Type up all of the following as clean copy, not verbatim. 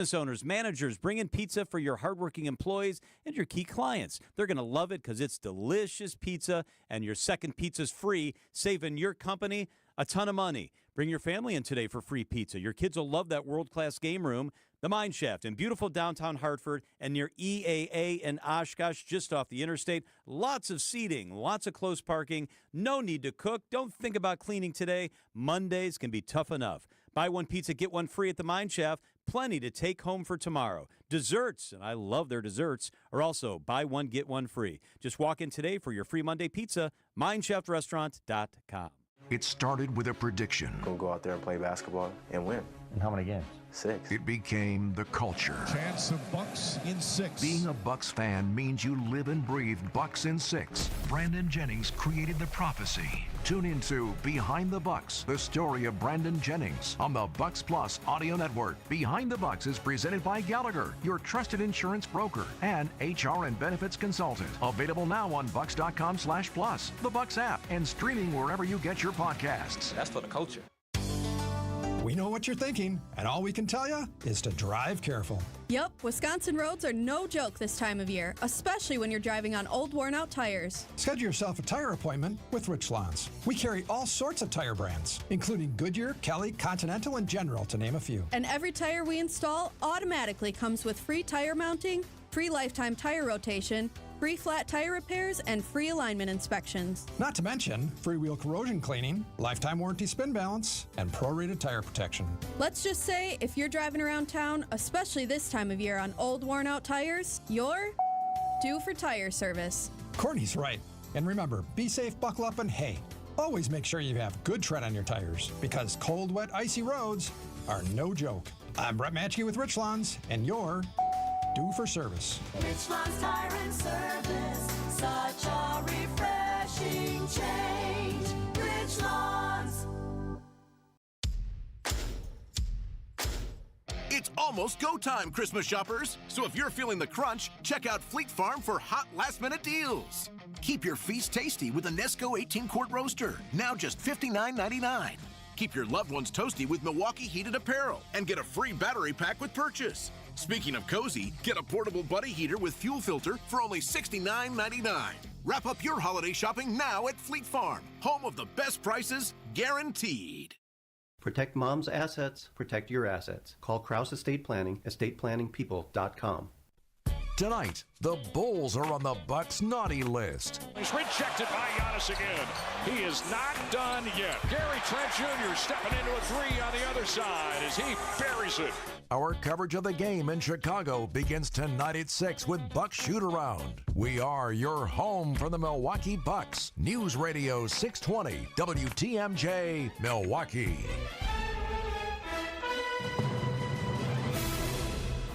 Business owners, managers, bring in pizza for your hardworking employees and your key clients. They're going to love it because it's delicious pizza, and your second pizza's free, saving your company a ton of money. Bring your family in today for free pizza. Your kids will love that world-class game room, the Mine Shaft, in beautiful downtown Hartford and near EAA and Oshkosh, just off the interstate. Lots of seating, lots of close parking, no need to cook. Don't think about cleaning today. Mondays can be tough enough. Buy one pizza, get one free at the Mine Shaft. Plenty to take home for tomorrow. Desserts, and I love their desserts, are also buy one, get one free. Just walk in today for your free Monday pizza, mineshaftrestaurant.com. It started with a prediction. Go out there and play basketball and win. And how many games? 6. It became the culture. Chance of Bucks in 6. Being a Bucks fan means you live and breathe Bucks in 6. Brandon Jennings created the prophecy. Tune into Behind the Bucks, the story of Brandon Jennings on the Bucks Plus audio network. Behind the Bucks is presented by Gallagher, your trusted insurance broker and HR and benefits consultant. Available now on bucks.com/plus, the Bucks app, and streaming wherever you get your podcasts. That's for the culture. We know what you're thinking, and all we can tell you is to drive careful. Yup, Wisconsin roads are no joke this time of year, especially when you're driving on old, worn-out tires. Schedule yourself a tire appointment with Rich Lawns. We carry all sorts of tire brands, including Goodyear, Kelly, Continental, and General, to name a few. And every tire we install automatically comes with free tire mounting, free lifetime tire rotation, free flat tire repairs, and free alignment inspections. Not to mention free wheel corrosion cleaning, lifetime warranty spin balance, and prorated tire protection. Let's just say if you're driving around town, especially this time of year on old, worn-out tires, you're due for tire service. Courtney's right. And remember, be safe, buckle up, and hey, always make sure you have good tread on your tires, because cold, wet, icy roads are no joke. I'm Brett Matchke with Rich Lawns, and you're due for service. Rich Lawns Tire and Service, such a refreshing change. Rich Lawns. It's almost go time, Christmas shoppers. So if you're feeling the crunch, check out Fleet Farm for hot last-minute deals. Keep your feast tasty with a Nesco 18-quart roaster, now just $59.99. Keep your loved ones toasty with Milwaukee heated apparel and get a free battery pack with purchase. Speaking of cozy, get a portable buddy heater with fuel filter for only $69.99. Wrap up your holiday shopping now at Fleet Farm, home of the best prices, guaranteed. Protect mom's assets, protect your assets. Call Kraus Estate Planning, estateplanningpeople.com. Tonight, the Bulls are on the Bucks naughty list. He's rejected by Giannis again. He is not done yet. Gary Trent Jr. stepping into a three on the other side as he buries it. Our coverage of the game in Chicago begins tonight at 6 with Bucks Shoot Around. We are your home for the Milwaukee Bucks. News Radio 620 WTMJ Milwaukee.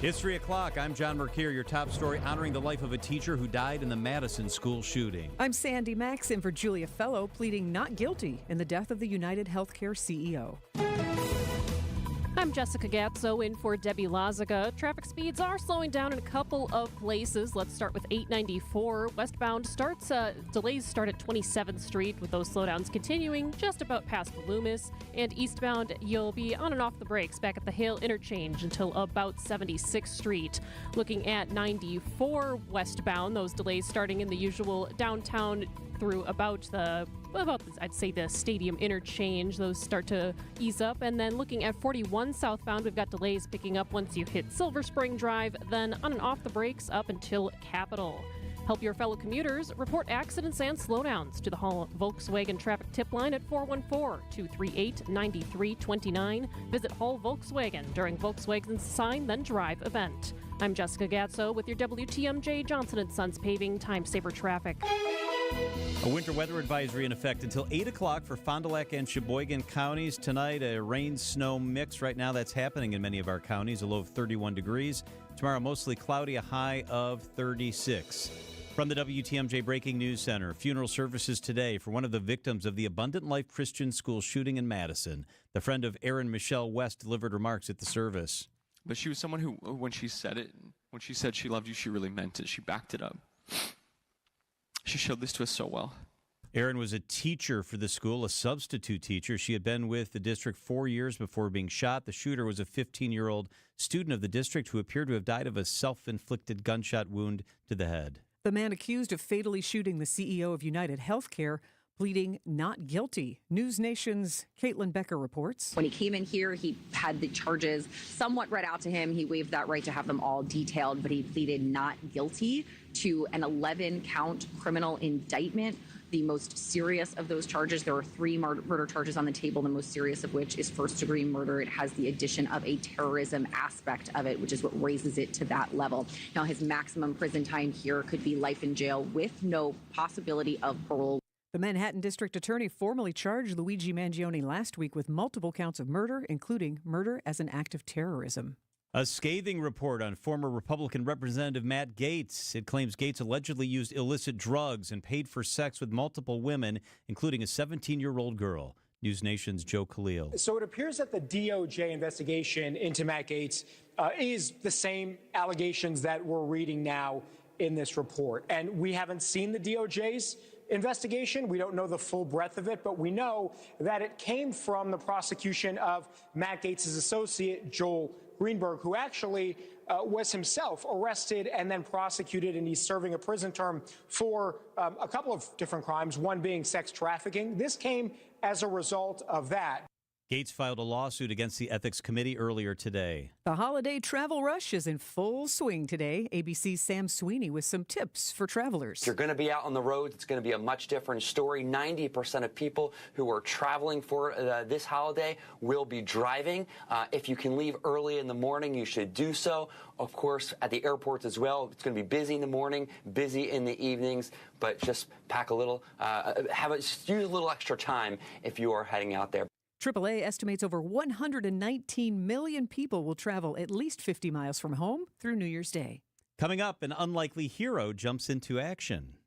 It's 3 o'clock. I'm John Mercure, your top story honoring the life of a teacher who died in the Madison school shooting. I'm Sandy Maxon for Julia Fellow, pleading not guilty in the death of the United Healthcare CEO. I'm Jessica Gatzo in for Debbie Lazaga. Traffic speeds are slowing down in a couple of places. Let's start with 894. Westbound delays start at 27th Street, with those slowdowns continuing just about past Loomis. And eastbound, you'll be on and off the brakes back at the Hale Interchange until about 76th Street. Looking at 94 westbound, those delays starting in the usual downtown through about I'd say the Stadium Interchange. Those start to ease up. And then looking at 41 southbound, we've got delays picking up once you hit Silver Spring Drive, then on and off the brakes up until Capitol. Help your fellow commuters report accidents and slowdowns to the Hall Volkswagen traffic tip line at 414-238-9329. Visit Hall Volkswagen during Volkswagen's Sign Then Drive event. I'm Jessica Gatzo with your WTMJ Johnson & Sons Paving Time Saver Traffic. A winter weather advisory in effect until 8 o'clock for Fond du Lac and Sheboygan counties. Tonight, a rain-snow mix. Right now, that's happening in many of our counties, a low of 31 degrees. Tomorrow, mostly cloudy, a high of 36. From the WTMJ Breaking News Center, funeral services today for one of the victims of the Abundant Life Christian School shooting in Madison. The friend of Aaron Michelle West delivered remarks at the service. But she was someone who, when she said she loved you, she really meant it. She backed it up. She showed this to us so well. Erin was a teacher for the school, a substitute teacher. She had been with the district 4 years before being shot. The shooter was a 15-year-old student of the district who appeared to have died of a self-inflicted gunshot wound to the head. The man accused of fatally shooting the CEO of United Healthcare pleading not guilty. News Nation's Caitlin Becker reports. When he came in here, he had the charges somewhat read out to him. He waived that right to have them all detailed, but he pleaded not guilty to an 11-count criminal indictment. The most serious of those charges, there are 3 murder charges on the table, the most serious of which is first-degree murder. It has the addition of a terrorism aspect of it, which is what raises it to that level. Now, his maximum prison time here could be life in jail with no possibility of parole. The Manhattan District Attorney formally charged Luigi Mangione last week with multiple counts of murder, including murder as an act of terrorism. A scathing report on former Republican Representative Matt Gaetz. It claims Gaetz allegedly used illicit drugs and paid for sex with multiple women, including a 17-year-old girl. News Nation's Joe Khalil. So it appears that the DOJ investigation into Matt Gaetz is the same allegations that we're reading now in this report. And we haven't seen the DOJ's investigation. We don't know the full breadth of it, but we know that it came from the prosecution of Matt Gaetz' associate, Joel Greenberg, who actually was himself arrested and then prosecuted, and he's serving a prison term for a couple of different crimes, one being sex trafficking. This came as a result of that. Gaetz filed a lawsuit against the Ethics Committee earlier today. The holiday travel rush is in full swing today. ABC's Sam Sweeney with some tips for travelers. If you're going to be out on the road, it's going to be a much different story. 90% of people who are traveling for this holiday will be driving. If you can leave early in the morning, you should do so. Of course, at the airports as well, it's going to be busy in the morning, busy in the evenings, but just pack a little, use a little extra time if you are heading out there. AAA estimates over 119 million people will travel at least 50 miles from home through New Year's Day. Coming up, an unlikely hero jumps into action.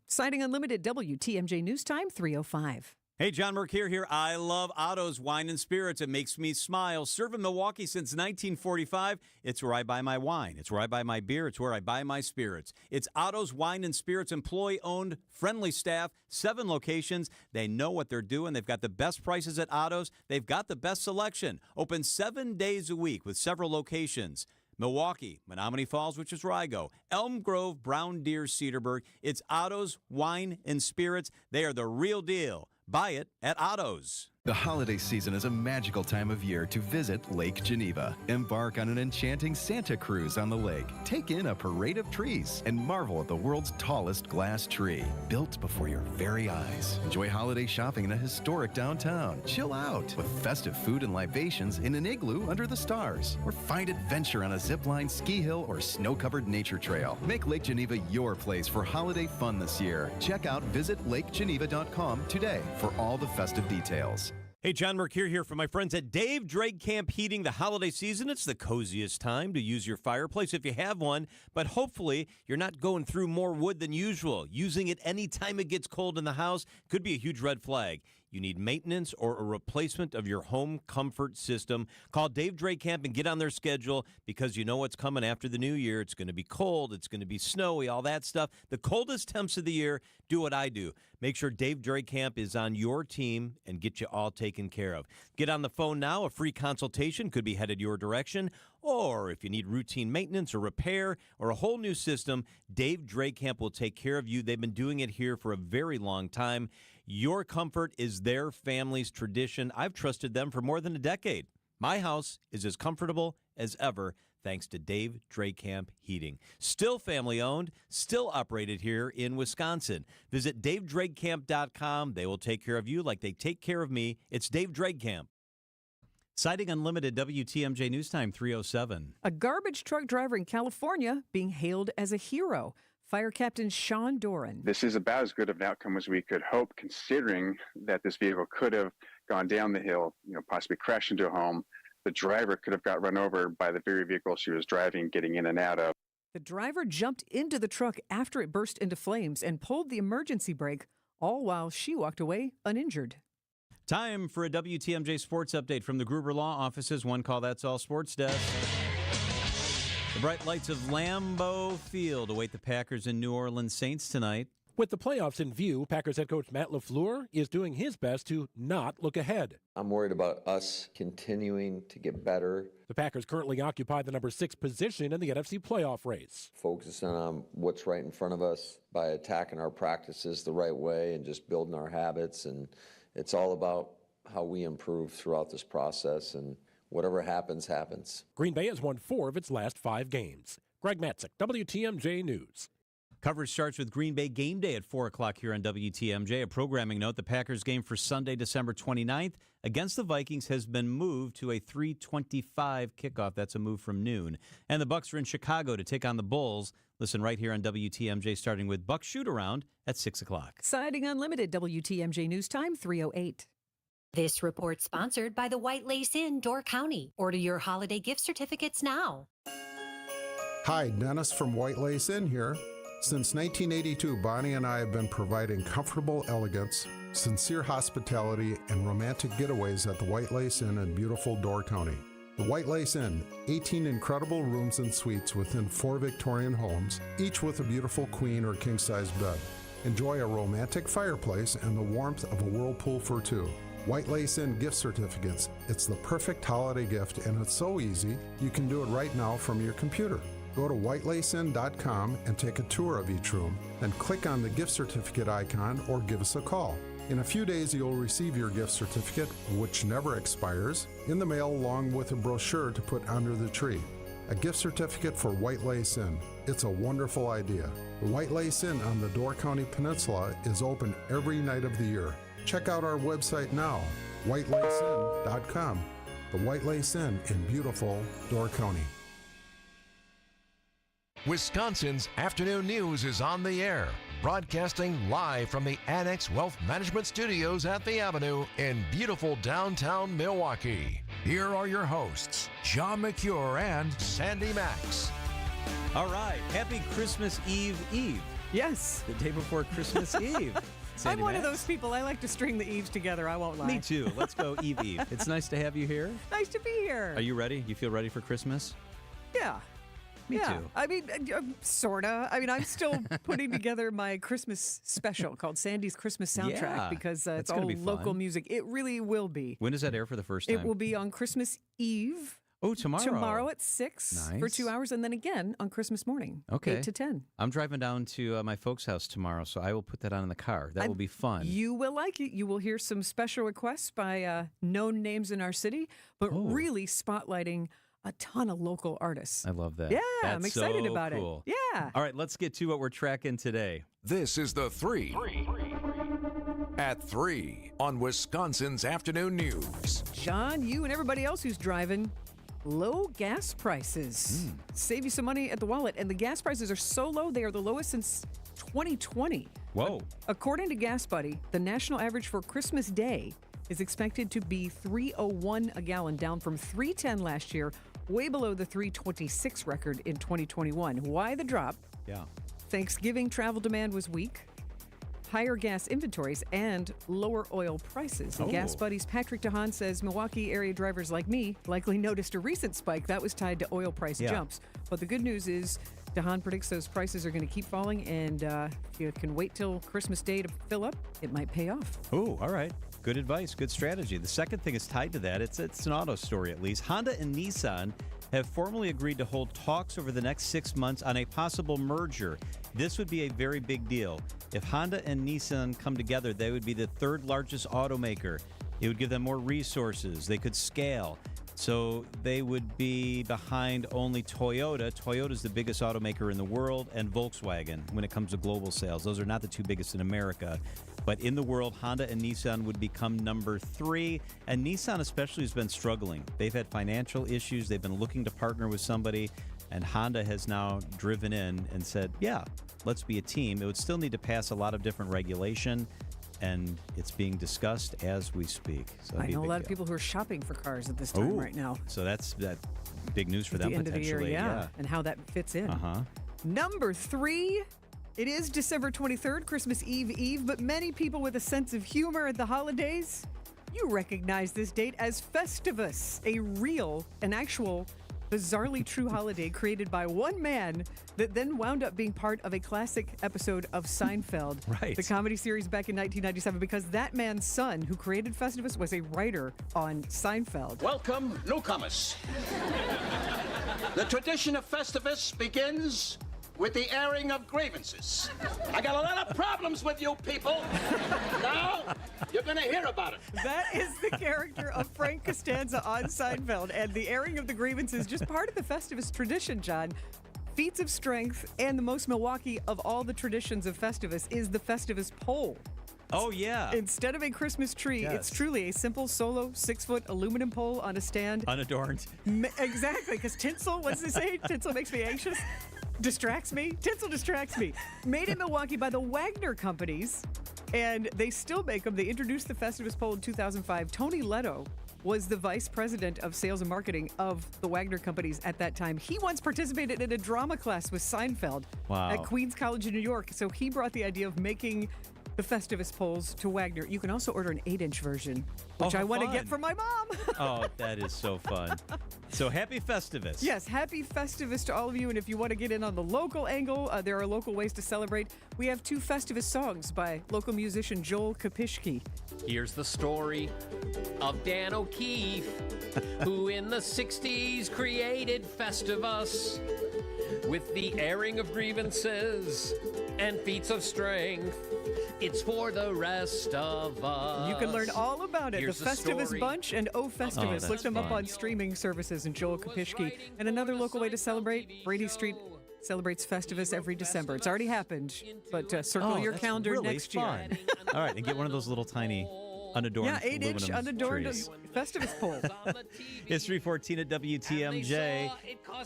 Citing Unlimited, WTMJ News Time 3:05. Hey, John Mercure here. I love Otto's Wine and Spirits. It makes me smile. Serve in Milwaukee since 1945. It's where I buy my wine. It's where I buy my beer. It's where I buy my spirits. It's Otto's Wine and Spirits, employee-owned, friendly staff, 7 locations. They know what they're doing. They've got the best prices at Otto's. They've got the best selection. Open 7 days a week with several locations. Milwaukee, Menominee Falls, which is where I go. Elm Grove, Brown Deer, Cedarburg. It's Otto's Wine and Spirits. They are the real deal. Buy it at Otto's. The holiday season is a magical time of year to visit Lake Geneva. Embark on an enchanting Santa cruise on the lake. Take in a parade of trees and marvel at the world's tallest glass tree, built before your very eyes. Enjoy holiday shopping in a historic downtown. Chill out with festive food and libations in an igloo under the stars. Or find adventure on a zipline, ski hill, or snow-covered nature trail. Make Lake Geneva your place for holiday fun this year. Check out visitlakegeneva.com today for all the festive details. Hey, John Mercure here from my friends at Dave Drake Camp Heating. The holiday season, it's the coziest time to use your fireplace if you have one, but hopefully you're not going through more wood than usual. Using it anytime it gets cold in the house could be a huge red flag. You need maintenance or a replacement of your home comfort system. Call Dave Drake Camp and get on their schedule because you know what's coming after the new year. It's going to be cold. It's going to be snowy, all that stuff. The coldest temps of the year, do what I do. Make sure Dave Drake Camp is on your team and get you all taken care of. Get on the phone now. A free consultation could be headed your direction. Or if you need routine maintenance or repair or a whole new system, Dave Drake Camp will take care of you. They've been doing it here for a very long time. Your comfort is their family's tradition. I've trusted them for more than a decade. My house is as comfortable as ever thanks to Dave Drake Camp Heating. Still family-owned, still operated here in Wisconsin. Visit DaveDrakeCamp.com. They will take care of you like they take care of me. It's Dave Drake Camp. Citing Unlimited, WTMJ News Time 3:07. A garbage truck driver in California being hailed as a hero. Fire Captain Sean Doran. This is about as good of an outcome as we could hope, considering that this vehicle could have gone down the hill, possibly crashed into a home. The driver could have got run over by the very vehicle she was driving, getting in and out of. The driver jumped into the truck after it burst into flames and pulled the emergency brake, all while she walked away uninjured. Time for a WTMJ sports update from the Gruber Law Office's One Call That's All Sports Desk. The bright lights of Lambeau Field await the Packers and New Orleans Saints tonight. With the playoffs in view, Packers head coach Matt LaFleur is doing his best to not look ahead. I'm worried about us continuing to get better. The Packers currently occupy the number 6 position in the NFC playoff race. Focusing on what's right in front of us by attacking our practices the right way and just building our habits. And it's all about how we improve throughout this process, and whatever happens, happens. Green Bay has won 4 of its last 5 games. Greg Matzik, WTMJ News. Coverage starts with Green Bay game day at 4 o'clock here on WTMJ. A programming note, the Packers game for Sunday, December 29th against the Vikings has been moved to a 3:25 kickoff. That's a move from noon. And the Bucs are in Chicago to take on the Bulls. Listen right here on WTMJ, starting with Bucs Shoot-Around at 6 o'clock. Siding Unlimited, WTMJ News Time, 3:08. This report sponsored by the White Lace Inn, Door County. Order your holiday gift certificates now. Hi, Dennis from White Lace Inn here. Since 1982, Bonnie and I have been providing comfortable elegance, sincere hospitality, and romantic getaways at the White Lace Inn in beautiful Door County. The White Lace Inn, 18 incredible rooms and suites within 4 Victorian homes, each with a beautiful queen or king-size bed. Enjoy a romantic fireplace and the warmth of a whirlpool for 2. White Lace Inn gift certificates. It's the perfect holiday gift, and it's so easy, you can do it right now from your computer. Go to whitelaceinn.com and take a tour of each room, then click on the gift certificate icon or give us a call. In a few days, you'll receive your gift certificate, which never expires, in the mail along with a brochure to put under the tree. A gift certificate for White Lace Inn. It's a wonderful idea. The White Lace Inn on the Door County Peninsula is open every night of the year. Check out our website now, whitelaceinn.com. The White Lace Inn in beautiful Door County. Wisconsin's Afternoon News is on the air, broadcasting live from the Annex Wealth Management Studios at the Avenue in beautiful downtown Milwaukee. Here are your hosts, John McCure and Sandy Max. All right, happy Christmas Eve. Yes. The day before Christmas Eve. Sandy I'm one Max? of those people. I like to string the eves together. I won't lie. Me too. Let's go Eve. It's nice to have you here. Nice to be here. Are you ready? You feel ready for Christmas? Yeah. Me yeah. too. I mean, sorta. I mean, I'm still putting together my Christmas special called Sandy's Christmas Soundtrack Yeah, because that's it's gonna all be fun. local music. It really will be. When does that air for the first time? It will be on Christmas Eve. Oh, tomorrow. Tomorrow at 6 for Nice. 2 hours, and then again on Christmas morning, Okay. 8 to 10. I'm driving down to my folks' house tomorrow, so I will put that on in the car. That will be fun. You will like it. You will hear some special requests by known names in our city, but really spotlighting a ton of local artists. I love that. Yeah, That's I'm excited so about cool. it. Yeah. All right, let's get to what we're tracking today. This is the 3 at 3 on Wisconsin's Afternoon News. John, you and everybody else who's driving, low gas prices. Save you some money at the wallet. And the gas prices are so low, they are the lowest since 2020. Whoa. According to Gas Buddy, the national average for Christmas Day is expected to be $3.01 a gallon, down from $3.10 last year, way below the $3.26 record in 2021. Why the drop? Yeah. Thanksgiving travel demand was weak, higher gas inventories, and lower oil prices. And Gas Buddy's Patrick DeHaan says Milwaukee area drivers like me likely noticed a recent spike that was tied to oil price jumps. But the good news is DeHaan predicts those prices are going to keep falling, and if you can wait till Christmas Day to fill up, it might pay off. Oh, all right. Good advice, good strategy. The second thing is tied to that. It's an auto story, at least. Honda and Nissan have formally agreed to hold talks over the next 6 months on a possible merger. This would be a very big deal. If Honda and Nissan come together, they would be the third largest automaker. It would give them more resources. They could scale. So they would be behind only Toyota. Toyota's the biggest automaker in the world, and Volkswagen when it comes to global sales. Those are not the two biggest in America. But in the world, Honda and Nissan would become number 3. And Nissan especially has been struggling. They've had financial issues. They've been looking to partner with somebody. And Honda has now driven in and said, yeah, let's be a team. It would still need to pass a lot of different regulation. And it's being discussed as we speak. So I know a lot of people who are shopping for cars at this time Ooh. right now. So that's that big news for At them the end of the year, potentially. yeah, and how that fits in. Number 3, it is December 23rd, Christmas Eve, but many people with a sense of humor at the holidays, you recognize this date as Festivus, an actual bizarrely true holiday created by one man that then wound up being part of a classic episode of Seinfeld, Right. the comedy series back in 1997, because that man's son, who created Festivus, was a writer on Seinfeld. Welcome, newcomers. The tradition of Festivus begins with the airing of grievances. I got a lot of problems with you people. Now, you're going to hear about it. That is the character of Frank Costanza on Seinfeld, and the airing of the grievances, just part of the Festivus tradition, John. Feats of strength, and the most Milwaukee of all the traditions of Festivus is the Festivus pole. Oh, yeah. Instead of a Christmas tree, Yes. it's truly a simple solo 6-foot aluminum pole on a stand. Unadorned. Exactly, because tinsel, what's they say? Tinsel makes me anxious. Distracts me. Tinsel distracts me. Made in Milwaukee by the Wagner Companies, and they still make them. They introduced the Festivus pole in 2005. Tony Leto was the vice president of sales and marketing of the Wagner Companies at that time. He once participated in a drama class with Seinfeld at Queens College in New York. So he brought the idea of making the Festivus poles to Wagner. You can also order an 8-inch version, which I want to get for my mom. Oh, that is so fun. So happy Festivus. Yes, happy Festivus to all of you. And if you want to get in on the local angle, there are local ways to celebrate. We have 2 Festivus songs by local musician Joel Kopishki. Here's the story of Dan O'Keefe, who in the 60s created Festivus with the airing of grievances and feats of strength. It's for the rest of us. You can learn all about it. Here's the Festivus story. Bunch and O Festivus. that's Look them up fun. on streaming services. And Joel Kopishki. And another local way to celebrate, Brady Street celebrates Festivus every December. It's already happened, but circle your that's calendar really next fun. year. All right, and get one of those little tiny unadorned Yeah, 8-inch aluminum unadorned trees. Festivus pole. It's 3:14 at WTMJ.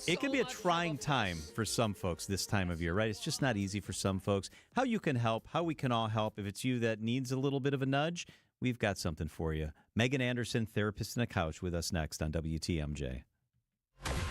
It can be a trying time for some folks this time of year, right? It's just not easy for some folks. How you can help, how we can all help. If it's you that needs a little bit of a nudge, we've got something for you. Megan Anderson, therapist on the couch, with us next on WTMJ.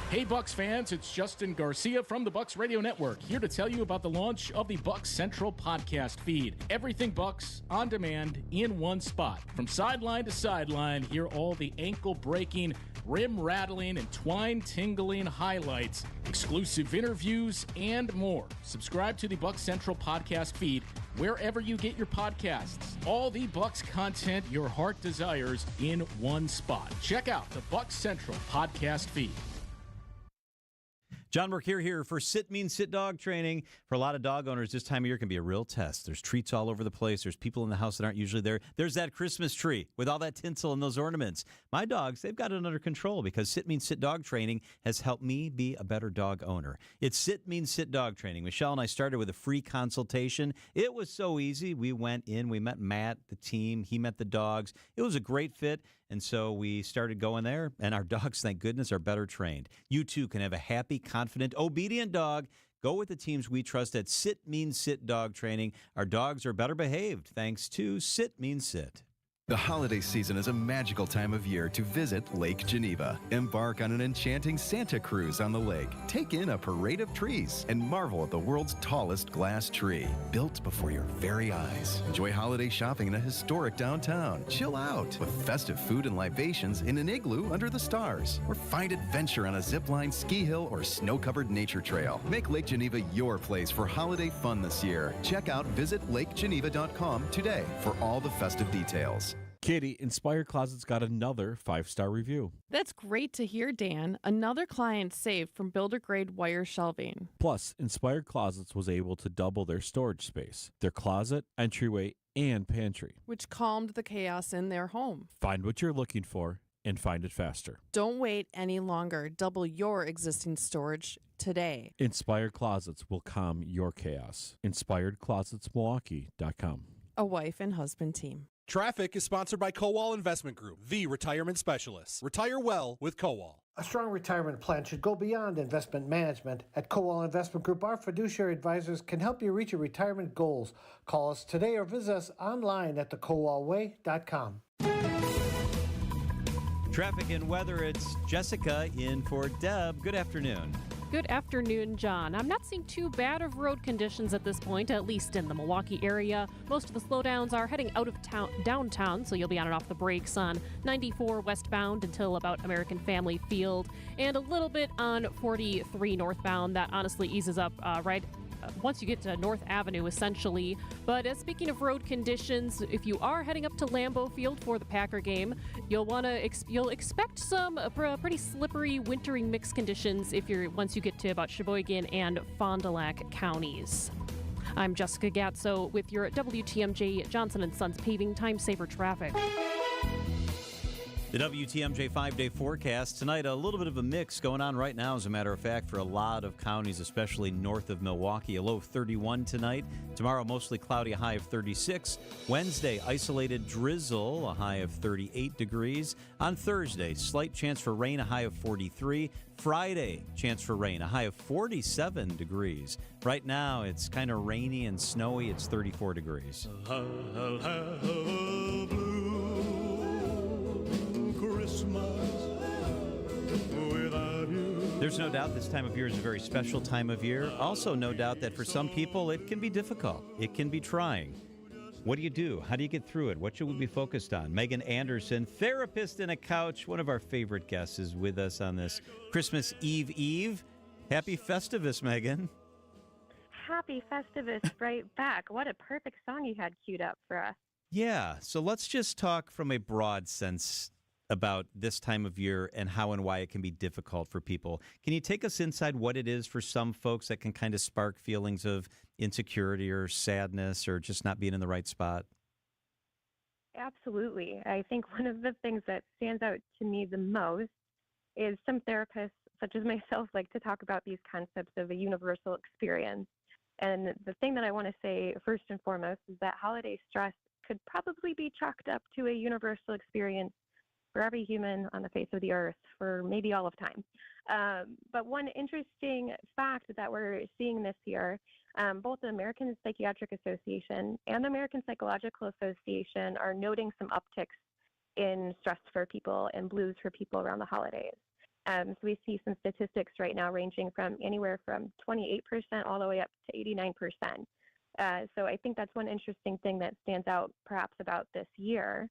Hey Bucks fans, it's Justin Garcia from the Bucks Radio Network, here to tell you about the launch of the Bucks Central podcast feed. Everything Bucks on demand in one spot. From sideline to sideline, hear all the ankle-breaking, rim-rattling, and twine-tingling highlights, exclusive interviews, and more. Subscribe to the Bucks Central podcast feed wherever you get your podcasts. All the Bucks content your heart desires in one spot. Check out the Bucks Central podcast feed. John Burke here for Sit Means Sit dog training. For a lot of dog owners, this time of year can be a real test. There's treats all over the place. There's people in the house that aren't usually there. There's that Christmas tree with all that tinsel and those ornaments. My dogs, they've got it under control because Sit Means Sit dog training has helped me be a better dog owner. It's Sit Means Sit dog training. Michelle and I started with a free consultation. It was so easy. We went in, we met Matt, the team. He met the dogs. It was a great fit. And so we started going there, and our dogs, thank goodness, are better trained. You too can have a happy, confident, obedient dog. Go with the teams we trust at Sit Means Sit dog training. Our dogs are better behaved thanks to Sit Means Sit. The holiday season is a magical time of year to visit Lake Geneva. Embark on an enchanting Santa cruise on the lake. Take in a parade of trees and marvel at the world's tallest glass tree, built before your very eyes. Enjoy holiday shopping in a historic downtown. Chill out with festive food and libations in an igloo under the stars. Or find adventure on a zipline, ski hill, or snow-covered nature trail. Make Lake Geneva your place for holiday fun this year. Check out visitlakegeneva.com today for all the festive details. Katie, Inspired Closets got another 5-star review. That's great to hear, Dan. Another client saved from builder-grade wire shelving. Plus, Inspired Closets was able to double their storage space, their closet, entryway, and pantry. Which calmed the chaos in their home. Find what you're looking for and find it faster. Don't wait any longer. Double your existing storage today. Inspired Closets will calm your chaos. InspiredClosetsMilwaukee.com. A wife and husband team. Traffic is sponsored by Kowal Investment Group, the retirement specialists. Retire well with Kowal. A strong retirement plan should go beyond investment management. At Kowal Investment Group, our fiduciary advisors can help you reach your retirement goals. Call us today or visit us online at thekowalway.com. Traffic and weather, it's Jessica in for Deb. Good afternoon. Good afternoon, John. I'm not seeing too bad of road conditions at this point, at least in the Milwaukee area. Most of the slowdowns are heading out of downtown, so you'll be on and off the brakes on 94 westbound until about American Family Field, and a little bit on 43 northbound. That honestly eases up once you get to North Avenue, essentially. But speaking of road conditions, if you are heading up to Lambeau Field for the Packer game, you'll expect some pretty slippery, wintering mix conditions once you get to about Sheboygan and Fond du Lac counties. I'm Jessica Gatso with your WTMJ Johnson & Sons Paving Time Saver Traffic. The WTMJ 5-day forecast tonight, a little bit of a mix going on right now, as a matter of fact, for a lot of counties, especially north of Milwaukee. A low of 31 tonight. Tomorrow, mostly cloudy, a high of 36. Wednesday, isolated drizzle, a high of 38 degrees. On Thursday, slight chance for rain, a high of 43. Friday, chance for rain, a high of 47 degrees. Right now, it's kind of rainy and snowy. It's 34 degrees. There's no doubt this time of year is a very special time of year. Also, no doubt that for some people, it can be difficult. It can be trying. What do you do? How do you get through it? What should we be focused on? Megan Anderson, therapist in a couch, one of our favorite guests, is with us on this Christmas Eve. Happy Festivus, Megan. Happy Festivus right back. What a perfect song you had queued up for us. Yeah, so let's just talk from a broad sense about this time of year and how and why it can be difficult for people. Can you take us inside what it is for some folks that can kind of spark feelings of insecurity or sadness or just not being in the right spot? Absolutely. I think one of the things that stands out to me the most is some therapists, such as myself, like to talk about these concepts of a universal experience. And the thing that I want to say first and foremost is that holiday stress could probably be chalked up to a universal experience for every human on the face of the earth for maybe all of time. But one interesting fact that we're seeing this year, both the American Psychiatric Association and the American Psychological Association are noting some upticks in stress for people and blues for people around the holidays. So we see some statistics right now ranging from anywhere from 28% all the way up to 89%. So I think that's one interesting thing that stands out perhaps about this year.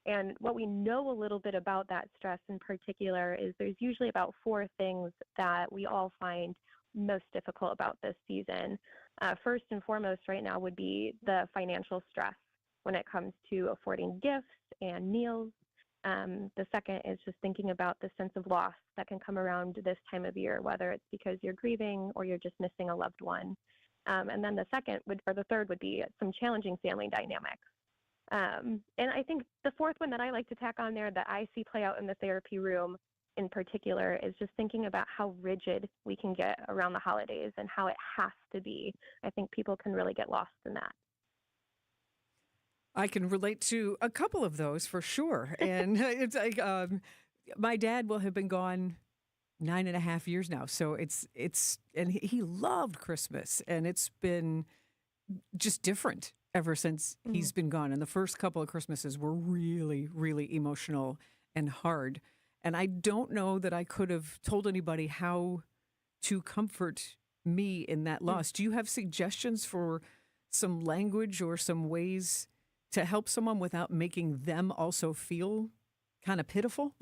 And what we know a little bit about that stress in particular is there's usually about 4 things that we all find most difficult about this season. First and foremost right now would be the financial stress when it comes to affording gifts and meals. The second is just thinking about the sense of loss that can come around this time of year, whether it's because you're grieving or you're just missing a loved one. And then the third would be some challenging family dynamics. And I think the fourth one that I like to tack on there that I see play out in the therapy room in particular is just thinking about how rigid we can get around the holidays and how it has to be. I think people can really get lost in that. I can relate to a couple of those for sure. And it's like my dad will have been gone 9.5 years now. So and he loved Christmas, and it's been just different ever since he's been gone. And the first couple of Christmases were really, really emotional and hard. And I don't know that I could have told anybody how to comfort me in that loss. Do you have suggestions for some language or some ways to help someone without making them also feel kind of pitiful?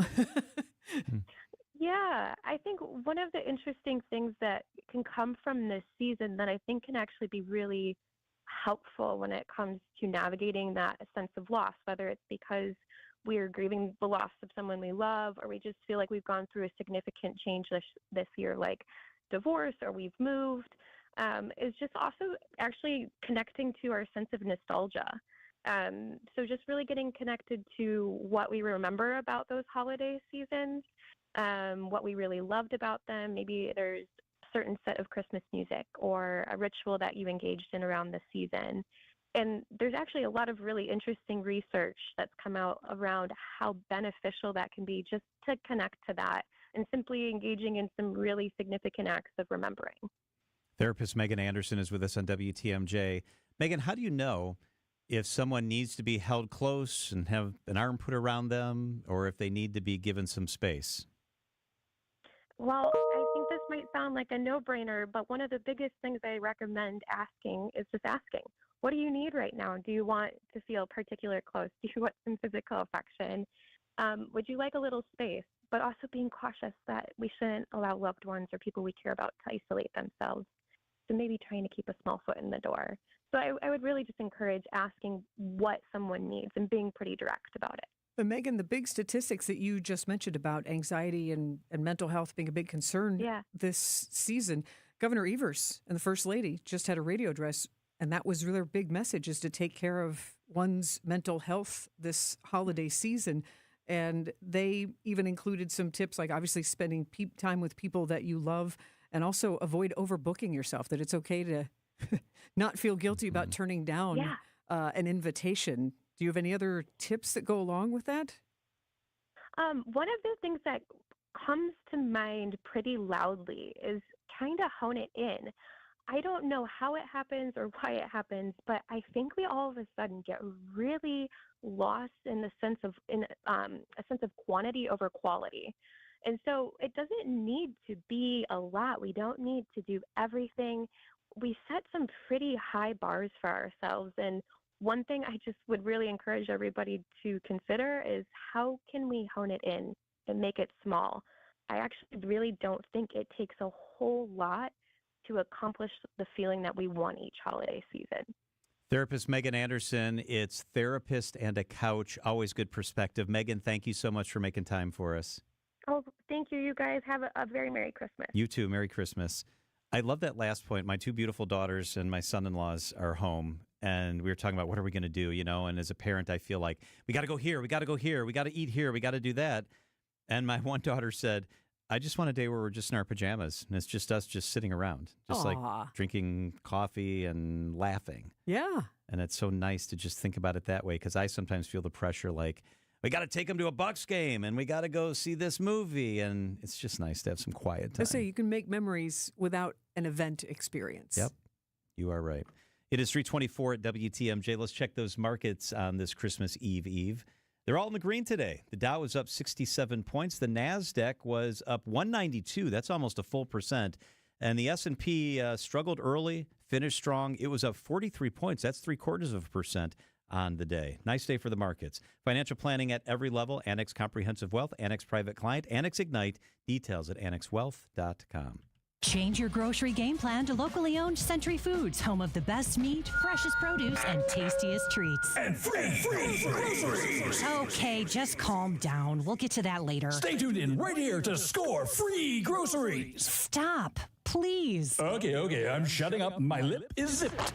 Yeah, I think one of the interesting things that can come from this season that I think can actually be really helpful when it comes to navigating that sense of loss, whether it's because we're grieving the loss of someone we love, or we just feel like we've gone through a significant change this year, like divorce, or we've moved, is just also actually connecting to our sense of nostalgia. So just really getting connected to what we remember about those holiday seasons, what we really loved about them. Maybe there's certain set of Christmas music or a ritual that you engaged in around the season. And there's actually a lot of really interesting research that's come out around how beneficial that can be just to connect to that and simply engaging in some really significant acts of remembering. Therapist Megan Anderson is with us on WTMJ. Megan, how do you know if someone needs to be held close and have an arm put around them, or if they need to be given some space? Well, I think this might sound like a no-brainer, but one of the biggest things I recommend asking is just asking. What do you need right now? Do you want to feel particularly close? Do you want some physical affection? Would you like a little space? But also being cautious that we shouldn't allow loved ones or people we care about to isolate themselves. So maybe trying to keep a small foot in the door. So I would really just encourage asking what someone needs and being pretty direct about it. But Megan, the big statistics that you just mentioned about anxiety and mental health being a big concern this season, Governor Evers and the First Lady just had a radio address, and that was their big message, is to take care of one's mental health this holiday season. And they even included some tips, like obviously spending time with people that you love, and also avoid overbooking yourself, that it's okay to not feel guilty about turning down an invitation. Do you have any other tips that go along with that? One of the things that comes to mind pretty loudly is trying to hone it in. I don't know how it happens or why it happens, but I think we all of a sudden get really lost in the sense of a sense of quantity over quality. And so it doesn't need to be a lot. We don't need to do everything. We set some pretty high bars for ourselves. And one thing I just would really encourage everybody to consider is how can we hone it in and make it small? I actually really don't think it takes a whole lot to accomplish the feeling that we want each holiday season. Therapist Megan Anderson, it's Therapist and a Couch. Always good perspective. Megan, thank you so much for making time for us. Oh, thank you. You guys have a very Merry Christmas. You too. Merry Christmas. I love that last point. My two beautiful daughters and my son-in-laws are home, and we were talking about what are we going to do, and as a parent, I feel like we got to go here, we got to go here, we got to eat here, we got to do that. And my one daughter said, I just want a day where we're just in our pajamas, and it's just us just sitting around, just like drinking coffee and laughing. Yeah. And it's so nice to just think about it that way, because I sometimes feel the pressure like, we got to take them to a Bucks game, and we got to go see this movie, and it's just nice to have some quiet time. I say you can make memories without an event experience. Yep, you are right. It is 3:24 at WTMJ. Let's check those markets on this Christmas Eve. They're all in the green today. The Dow was up 67 points. The NASDAQ was up 192. That's almost a full percent. And the S&P struggled early, finished strong. It was up 43 points. That's 0.75% on the day. Nice day for the markets. Financial planning at every level. Annex Comprehensive Wealth, Annex Private Client, Annex Ignite. Details at annexwealth.com. Change your grocery game plan to locally owned Century Foods, home of the best meat, freshest produce, and tastiest treats. And free groceries. Okay, just calm down. We'll get to that later. Stay tuned in right here to score free groceries. Stop, please. Okay, I'm shutting up. My lip is zipped.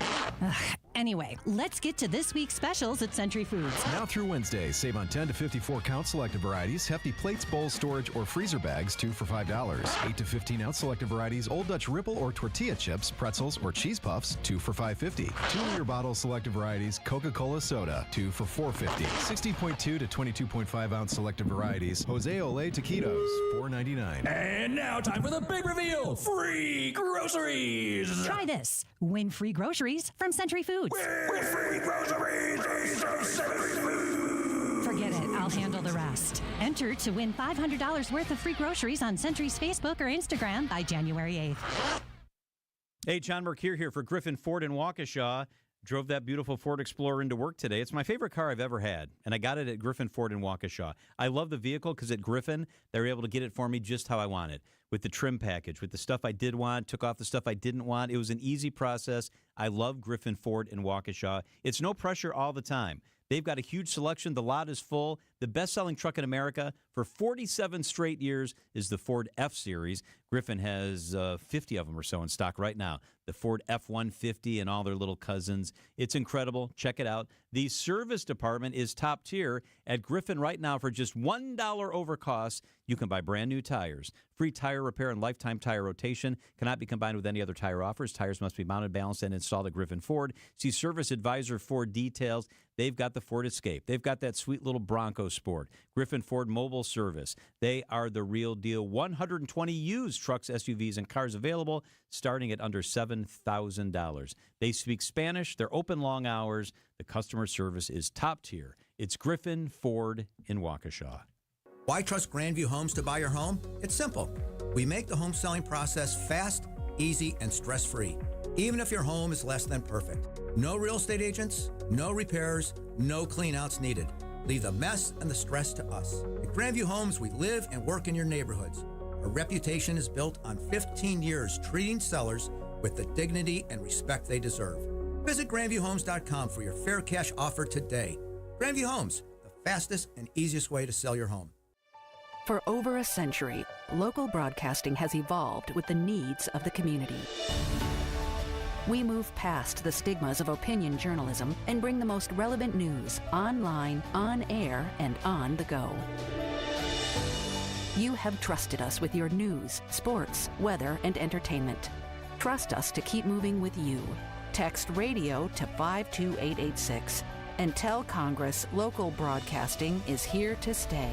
Anyway, let's get to this week's specials at Century Foods. Now through Wednesday, save on 10 to 54 count selected varieties, hefty plates, bowls, storage, or freezer bags, 2 for $5. 8 to 15 ounce selected varieties, Old Dutch Ripple or tortilla chips, pretzels, or cheese puffs, 2 for $5.50. 2-liter bottles selected varieties, Coca-Cola soda, 2 for $4.50. 16.2 to 22.5 ounce selected varieties, Jose Olé taquitos, $4.99. And now time for the big reveal: free groceries. Try this. Win free groceries from Century Foods. Win free groceries from Century Foods. Forget it. I'll handle the rest. Enter to win $500 worth of free groceries on Century's Facebook or Instagram by January 8th. Hey, John Mercure here for Griffin Ford in Waukesha. Drove that beautiful Ford Explorer into work today. It's my favorite car I've ever had, and I got it at Griffin Ford in Waukesha. I love the vehicle because at Griffin, they were able to get it for me just how I want it, with the trim package, with the stuff I did want, took off the stuff I didn't want. It was an easy process. I love Griffin Ford in Waukesha. It's no pressure all the time. They've got a huge selection. The lot is full. The best-selling truck in America for 47 straight years is the Ford F-Series. Griffin has 50 of them or so in stock right now. The Ford F-150 and all their little cousins. It's incredible. Check it out. The service department is top tier at Griffin right now for just $1 over cost. You can buy brand new tires. Free tire repair and lifetime tire rotation cannot be combined with any other tire offers. Tires must be mounted, balanced, and installed at Griffin Ford. See Service Advisor for details. They've got the Ford Escape. They've got that sweet little Bronco Sport. Griffin Ford Mobile Service. They are the real deal. 120 used trucks, SUVs, and cars available starting at under $7,000. They speak Spanish. They're open long hours. The customer service is top tier. It's Griffin Ford in Waukesha. Why trust Grandview Homes to buy your home? It's simple. We We make the home selling process fast, easy, and stress-free, even if your home is less than perfect. No real estate agents, no repairs, no cleanouts needed. Leave the mess and the stress to us. At Grandview Homes, we live and work in your neighborhoods. Our reputation is built on 15 years treating sellers with the dignity and respect they deserve. Visit GrandviewHomes.com for your fair cash offer today. Grandview Homes, the fastest and easiest way to sell your home. For over a century, local broadcasting has evolved with the needs of the community. We move past the stigmas of opinion journalism and bring the most relevant news online, on air, and on the go. You have trusted us with your news, sports, weather, and entertainment. Trust us to keep moving with you. Text radio to 52886 and tell Congress local broadcasting is here to stay.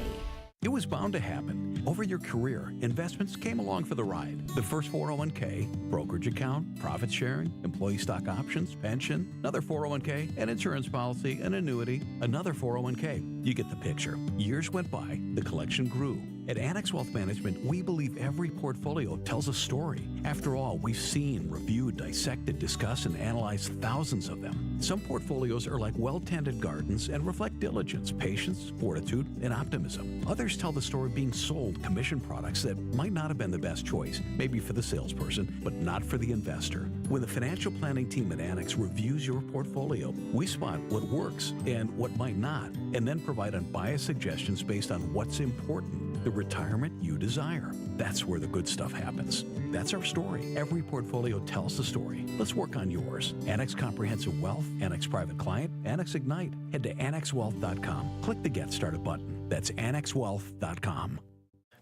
It was bound to happen. Over your career, investments came along for the ride. The first 401k, brokerage account, profit sharing, employee stock options, pension, another 401k, an insurance policy, an annuity, another 401k. You get the picture. Years went by, the collection grew. At Annex Wealth Management, we believe every portfolio tells a story. After all, we've seen, reviewed, dissected, discussed, and analyzed thousands of them. Some portfolios are like well-tended gardens and reflect diligence, patience, fortitude, and optimism. Others tell the story being sold commission products that might not have been the best choice, maybe for the salesperson, but not for the investor. When the financial planning team at Annex reviews your portfolio, we spot what works and what might not, and then provide unbiased suggestions based on what's important. The retirement you desire. That's where the good stuff happens. That's our story. Every portfolio tells the story. Let's work on yours. Annex Comprehensive Wealth, Annex Private Client, Annex Ignite. Head to AnnexWealth.com. Click the Get Started button. That's AnnexWealth.com.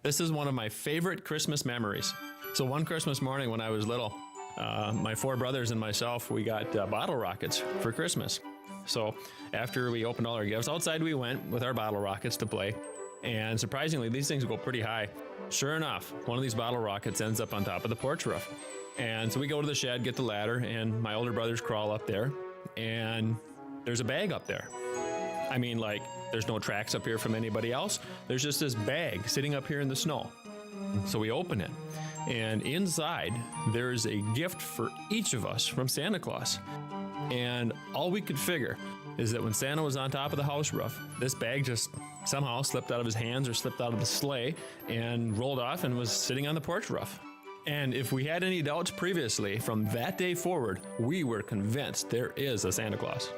This is one of my favorite Christmas memories. So one Christmas morning when I was little, my four brothers and myself, we got bottle rockets for Christmas. So after we opened all our gifts, outside we went with our bottle rockets to play. And surprisingly, these things go pretty high. Sure enough, one of these bottle rockets ends up on top of the porch roof. And so we go to the shed, get the ladder, and my older brothers crawl up there, and there's a bag up there. I mean, like, there's no tracks up here from anybody else. There's just this bag sitting up here in the snow. So we open it, and inside, there's a gift for each of us from Santa Claus. And all we could figure is that when Santa was on top of the house roof, this bag just somehow slipped out of his hands or slipped out of the sleigh and rolled off and was sitting on the porch roof. And if we had any doubts previously, from that day forward, we were convinced there is a Santa Claus.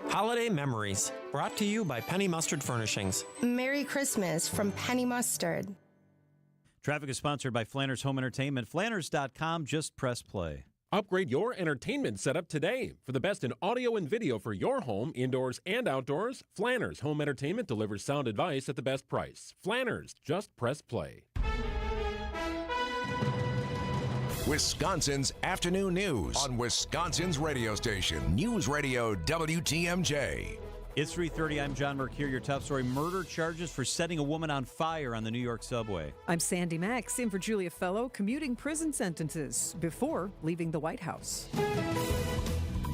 Holiday Memories, brought to you by Penny Mustard Furnishings. Merry Christmas from Penny Mustard. Traffic is sponsored by Flanners Home Entertainment. Flanners.com, just press play. Upgrade your entertainment setup today. For the best in audio and video for your home, indoors and outdoors, Flanners Home Entertainment delivers sound advice at the best price. Flanners, just press play. Wisconsin's afternoon news on Wisconsin's radio station, News Radio WTMJ. It's 3:30. I'm John Mercure. Your top story: murder charges for setting a woman on fire on the New York subway. I'm Sandy Max, in for Julia Fellow, commuting prison sentences before leaving the White House.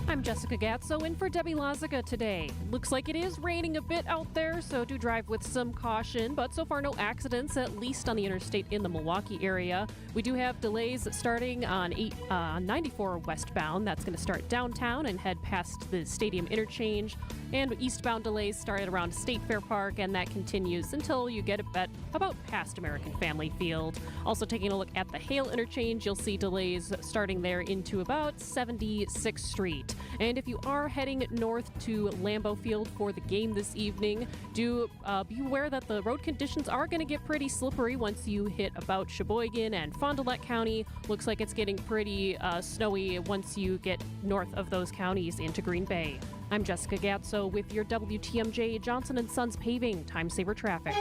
I'm Jessica Gatso, in for Debbie Lazaga today. Looks like it is raining a bit out there, so do drive with some caution, but so far no accidents, at least on the interstate in the Milwaukee area. We do have delays starting on 94 westbound. That's going to start downtown and head past the Stadium Interchange. And eastbound delays start at around State Fair Park, and that continues until you get about past American Family Field. Also taking a look at the Hale Interchange, you'll see delays starting there into about 76th Street. And if you are heading north to Lambeau Field for the game this evening, do be aware that the road conditions are going to get pretty slippery once you hit about Sheboygan and Fond du Lac County. Looks like it's getting pretty snowy once you get north of those counties into Green Bay. I'm Jessica Gatso with your WTMJ Johnson & Sons Paving Time Saver Traffic.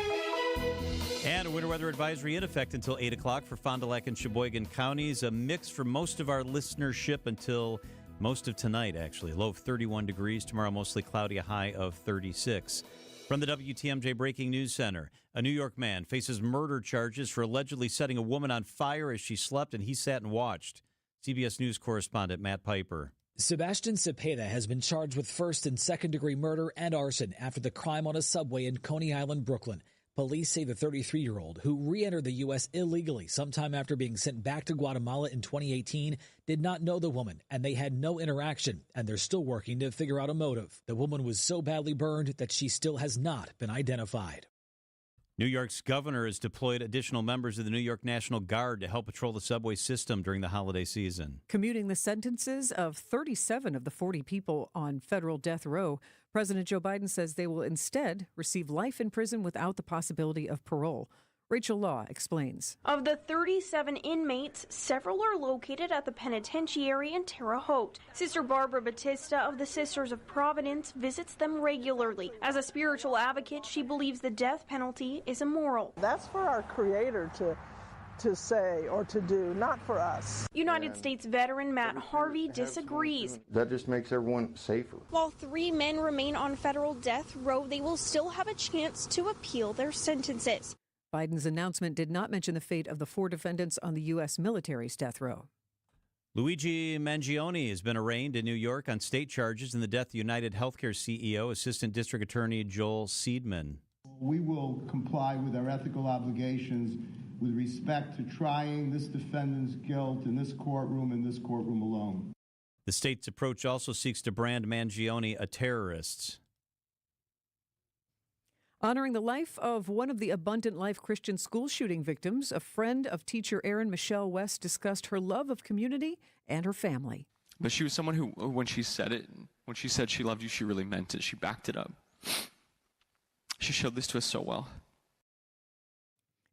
And a winter weather advisory in effect until 8 o'clock for Fond du Lac and Sheboygan counties. A mix for most of our listenership until most of tonight, actually. Low of 31 degrees. Tomorrow, mostly cloudy, a high of 36. From the WTMJ Breaking News Center, a New York man faces murder charges for allegedly setting a woman on fire as she slept, and he sat and watched. CBS News correspondent Matt Piper. Sebastian Cepeda has been charged with first and second-degree murder and arson after the crime on a subway in Coney Island, Brooklyn. Police say the 33-year-old, who re-entered the U.S. illegally sometime after being sent back to Guatemala in 2018, did not know the woman, and they had no interaction, and they're still working to figure out a motive. The woman was so badly burned that she still has not been identified. New York's governor has deployed additional members of the New York National Guard to help patrol the subway system during the holiday season. Commuting the sentences of 37 of the 40 people on federal death row, President Joe Biden says they will instead receive life in prison without the possibility of parole. Rachel Law explains. Of the 37 inmates, several are located at the penitentiary in Terre Haute. Sister Barbara Batista of the Sisters of Providence visits them regularly. As a spiritual advocate, she believes the death penalty is immoral. That's for our Creator to say or to do, not for us. United States veteran Matt Harvey disagrees. That just makes everyone safer. While 3 men remain on federal death row, they will still have a chance to appeal their sentences. Biden's announcement did not mention the fate of the 4 defendants on the U.S. military's death row. Luigi Mangione has been arraigned in New York on state charges in the death of United Healthcare CEO, Assistant District Attorney Joel Seidman. We will comply with our ethical obligations with respect to trying this defendant's guilt in this courtroom and this courtroom alone. The state's approach also seeks to brand Mangione a terrorist. Honoring the life of one of the Abundant Life Christian school shooting victims, a friend of teacher Erin Michelle West discussed her love of community and her family. But she was someone who, when she said she loved you, she really meant it. She backed it up. She showed this to us so well.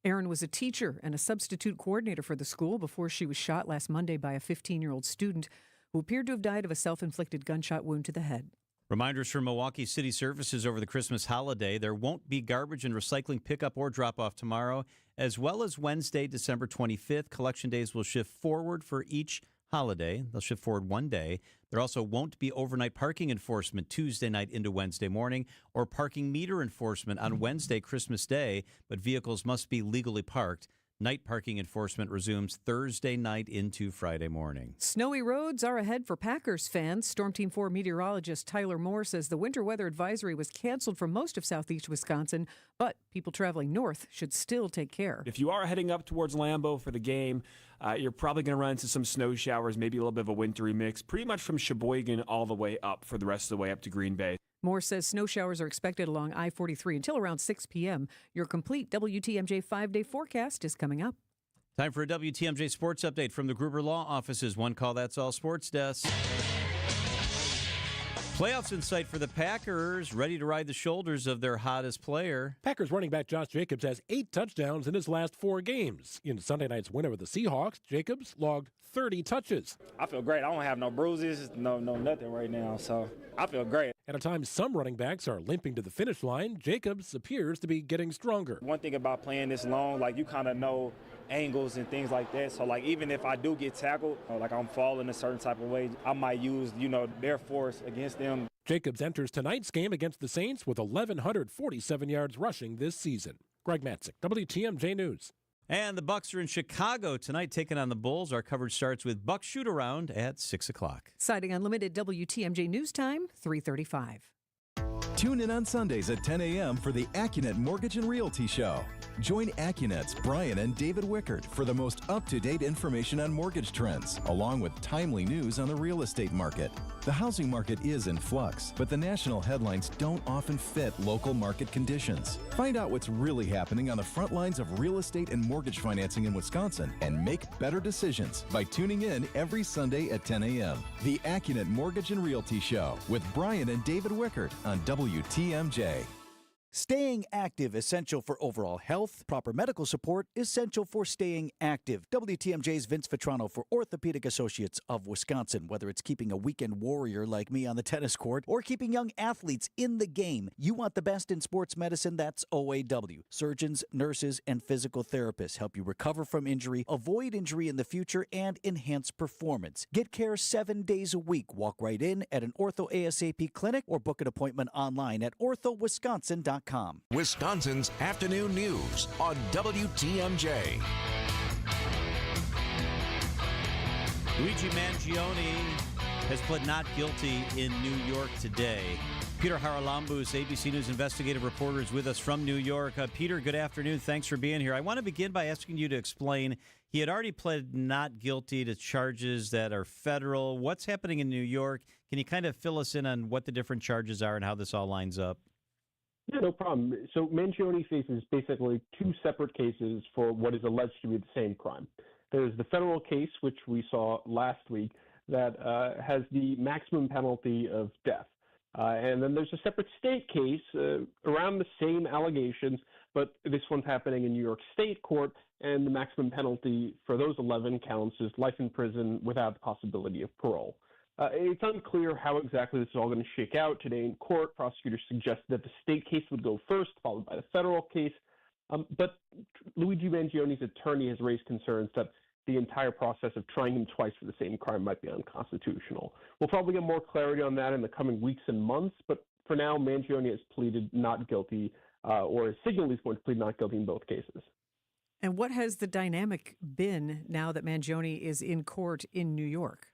Erin was a teacher and a substitute coordinator for the school before she was shot last Monday by a 15-year-old student who appeared to have died of a self-inflicted gunshot wound to the head. Reminders from Milwaukee City Services over the Christmas holiday. There won't be garbage and recycling pickup or drop-off tomorrow, as well as Wednesday, December 25th. Collection days will shift forward for each holiday. They'll shift forward one day. There also won't be overnight parking enforcement Tuesday night into Wednesday morning or parking meter enforcement on Wednesday, Christmas Day, but vehicles must be legally parked. Night parking enforcement resumes Thursday night into Friday morning. Snowy roads are ahead for Packers fans. Storm Team 4 meteorologist Tyler Moore says the winter weather advisory was canceled for most of southeast Wisconsin, but people traveling north should still take care. If you are heading up towards Lambeau for the game, you're probably going to run into some snow showers, maybe a little bit of a wintry mix, pretty much from Sheboygan all the way up for the rest of the way up to Green Bay. Moore says snow showers are expected along I-43 until around 6 p.m. Your complete WTMJ 5-day forecast is coming up. Time for a WTMJ sports update from the Gruber Law Offices. One call, that's all sports desk. Playoffs in sight for the Packers, ready to ride the shoulders of their hottest player. Packers running back Josh Jacobs has 8 touchdowns in his last 4 games. In Sunday night's win over the Seahawks, Jacobs logged 30 touches. I feel great. I don't have no bruises, no nothing right now, so I feel great. At a time some running backs are limping to the finish line, Jacobs appears to be getting stronger. One thing about playing this long, you kind of know angles and things like that. So, even if I do get tackled, I'm falling a certain type of way, I might use, their force against them. Jacobs enters tonight's game against the Saints with 1,147 yards rushing this season. Greg Matzik, WTMJ News. And the Bucs are in Chicago tonight taking on the Bulls. Our coverage starts with Bucs shoot-around at 6 o'clock. Citing Unlimited WTMJ News Time, 3:35. Tune in on Sundays at 10 a.m. for the AccuNet Mortgage and Realty Show. Join AccuNet's Brian and David Wickert for the most up-to-date information on mortgage trends, along with timely news on the real estate market. The housing market is in flux, but the national headlines don't often fit local market conditions. Find out what's really happening on the front lines of real estate and mortgage financing in Wisconsin and make better decisions by tuning in every Sunday at 10 a.m. The AccuNet Mortgage and Realty Show with Brian and David Wickert on WTMJ. Staying active, essential for overall health. Proper medical support, essential for staying active. WTMJ's Vince Vitrano for Orthopedic Associates of Wisconsin. Whether it's keeping a weekend warrior like me on the tennis court or keeping young athletes in the game, you want the best in sports medicine, that's OAW. Surgeons, nurses, and physical therapists help you recover from injury, avoid injury in the future, and enhance performance. Get care 7 days a week. Walk right in at an Ortho ASAP clinic or book an appointment online at orthowisconsin.com. Wisconsin's afternoon news on WTMJ. Luigi Mangione has pled not guilty in New York today. Peter Haralambous, ABC News investigative reporter, is with us from New York. Peter, good afternoon. Thanks for being here. I want to begin by asking you to explain. He had already pled not guilty to charges that are federal. What's happening in New York? Can you kind of fill us in on what the different charges are and how this all lines up? Yeah, no problem. So Mangione faces basically two separate cases for what is alleged to be the same crime. There's the federal case, which we saw last week, that has the maximum penalty of death. And then there's a separate state case around the same allegations, but this one's happening in New York State court, and the maximum penalty for those 11 counts is life in prison without the possibility of parole. It's unclear how exactly this is all going to shake out. Today in court, prosecutors suggested that the state case would go first, followed by the federal case. But Luigi Mangione's attorney has raised concerns that the entire process of trying him twice for the same crime might be unconstitutional. We'll probably get more clarity on that in the coming weeks and months, but for now, Mangione has pleaded not guilty, or has signaled he's going to plead not guilty in both cases. And what has the dynamic been now that Mangione is in court in New York?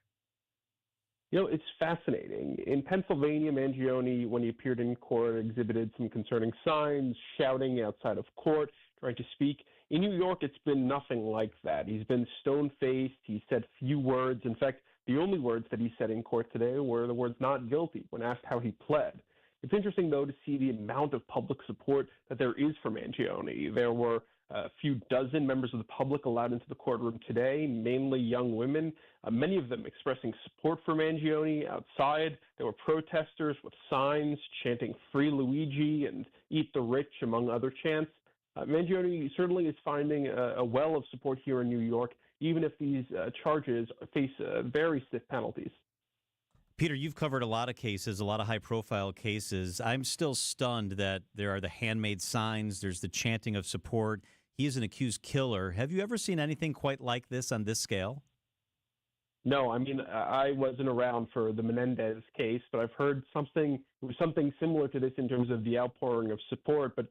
You know, it's fascinating. In Pennsylvania, Mangione, when he appeared in court, exhibited some concerning signs, shouting outside of court, trying to speak. In New York, it's been nothing like that. He's been stone-faced. He said few words. In fact, the only words that he said in court today were the words not guilty when asked how he pled. It's interesting, though, to see the amount of public support that there is for Mangione. There were a few dozen members of the public allowed into the courtroom today, mainly young women, many of them expressing support for Mangione outside. There were protesters with signs chanting "Free Luigi" and "Eat the Rich," among other chants. Mangione certainly is finding a well of support here in New York, even if these charges face very stiff penalties. Peter, you've covered a lot of cases, a lot of high-profile cases. I'm still stunned that there are the handmade signs, there's the chanting of support. He is an accused killer. Have you ever seen anything quite like this on this scale? No, I mean, I wasn't around for the Menendez case, but I've heard something similar to this in terms of the outpouring of support. But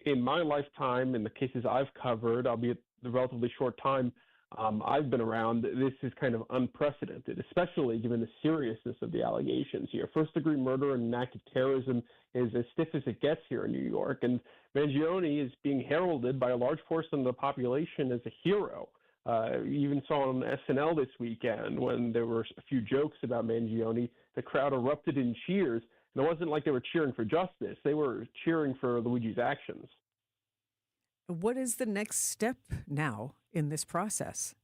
in my lifetime, in the cases I've covered, albeit the relatively short time I've been around, this is kind of unprecedented, especially given the seriousness of the allegations here. First-degree murder and an act of terrorism is as stiff as it gets here in New York, and Mangione is being heralded by a large portion of the population as a hero. You even saw on SNL this weekend when there were a few jokes about Mangione, the crowd erupted in cheers. And it wasn't like they were cheering for justice. They were cheering for Luigi's actions. What is the next step now in this process?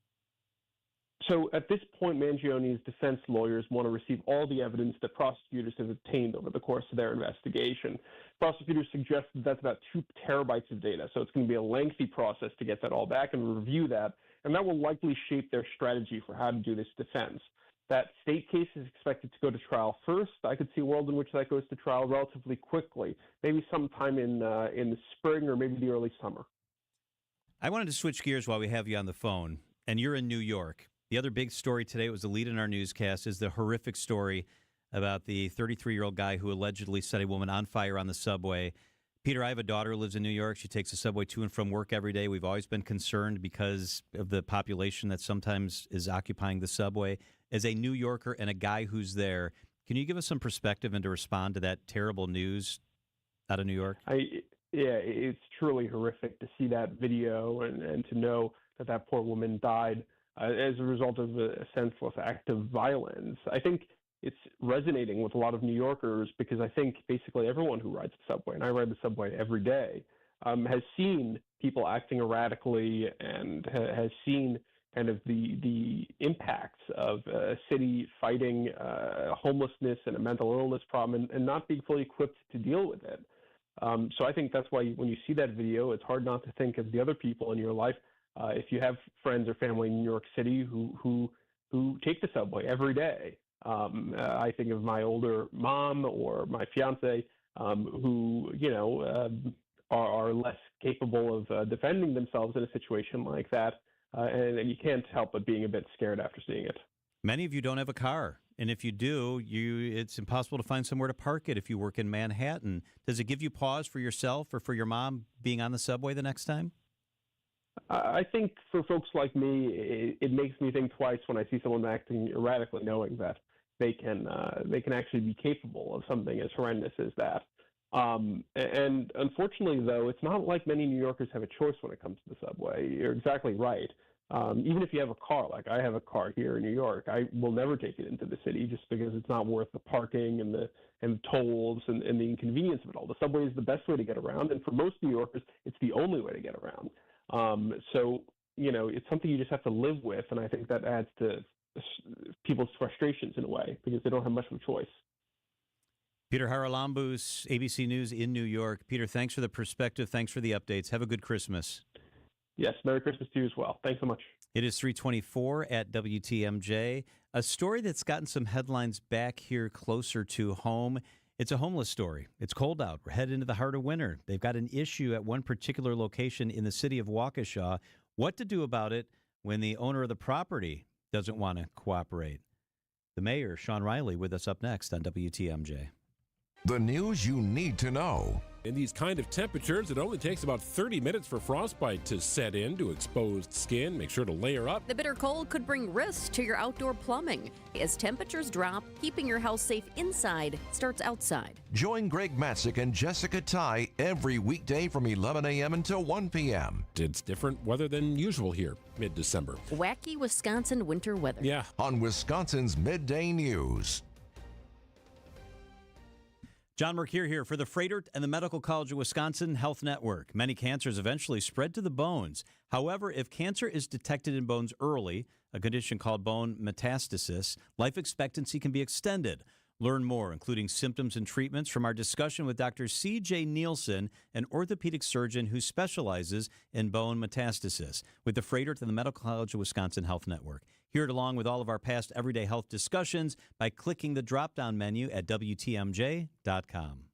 So at this point, Mangione's defense lawyers want to receive all the evidence that prosecutors have obtained over the course of their investigation. Prosecutors suggest that that's about 2 terabytes of data, so it's going to be a lengthy process to get that all back and review that, and that will likely shape their strategy for how to do this defense. That state case is expected to go to trial first. I could see a world in which that goes to trial relatively quickly, maybe sometime in the spring or maybe the early summer. I wanted to switch gears while we have you on the phone, and you're in New York. The other big story today, was the lead in our newscast, is the horrific story about the 33-year-old guy who allegedly set a woman on fire on the subway. Peter, I have a daughter who lives in New York. She takes the subway to and from work every day. We've always been concerned because of the population that sometimes is occupying the subway. As a New Yorker and a guy who's there, can you give us some perspective and to respond to that terrible news out of New York? Yeah, it's truly horrific to see that video and to know that that poor woman died as a result of a senseless act of violence. I think it's resonating with a lot of New Yorkers because I think basically everyone who rides the subway, and I ride the subway every day, has seen people acting erratically and has seen kind of the impacts of a city fighting homelessness and a mental illness problem and not being fully equipped to deal with it. So I think that's why when you see that video, it's hard not to think of the other people in your life. If you have friends or family in New York City who take the subway every day, I think of my older mom or my fiance who, are less capable of defending themselves in a situation like that. And you can't help but being a bit scared after seeing it. Many of you don't have a car. And if you do, it's impossible to find somewhere to park it if you work in Manhattan. Does it give you pause for yourself or for your mom being on the subway the next time? I think for folks like me, it makes me think twice when I see someone acting erratically, knowing that they can actually be capable of something as horrendous as that. And unfortunately, though, it's not like many New Yorkers have a choice when it comes to the subway. You're exactly right. Even if you have a car, like I have a car here in New York, I will never take it into the city just because it's not worth the parking and the tolls and the inconvenience of it all. The subway is the best way to get around, and for most New Yorkers, it's the only way to get around. So, it's something you just have to live with, and I think that adds to people's frustrations in a way because they don't have much of a choice. Peter Haralambous, ABC News in New York. Peter, thanks for the perspective. Thanks for the updates. Have a good Christmas. Yes, Merry Christmas to you as well. Thanks so much. It is 3:24 at WTMJ. A story that's gotten some headlines back here closer to home. It's a homeless story. It's cold out. We're headed into the heart of winter. They've got an issue at one particular location in the city of Waukesha. What to do about it when the owner of the property doesn't want to cooperate? The mayor, Sean Riley, with us up next on WTMJ. The news you need to know. In these kind of temperatures, it only takes about 30 minutes for frostbite to set in to exposed skin. Make sure to layer up. The bitter cold could bring risks to your outdoor plumbing. As temperatures drop, keeping your house safe inside starts outside. Join Greg Matzik and Jessica Ty every weekday from 11 a.m. until 1 p.m. It's different weather than usual here, mid-December. Wacky Wisconsin winter weather. Yeah. On Wisconsin's Midday News. John Mercure here for the Froedtert and the Medical College of Wisconsin Health Network. Many cancers eventually spread to the bones. However, if cancer is detected in bones early, a condition called bone metastasis, life expectancy can be extended. Learn more, including symptoms and treatments, from our discussion with Dr. C.J. Nielsen, an orthopedic surgeon who specializes in bone metastasis, with the Froedtert and the Medical College of Wisconsin Health Network. Hear it along with all of our past everyday health discussions by clicking the drop-down menu at WTMJ.com.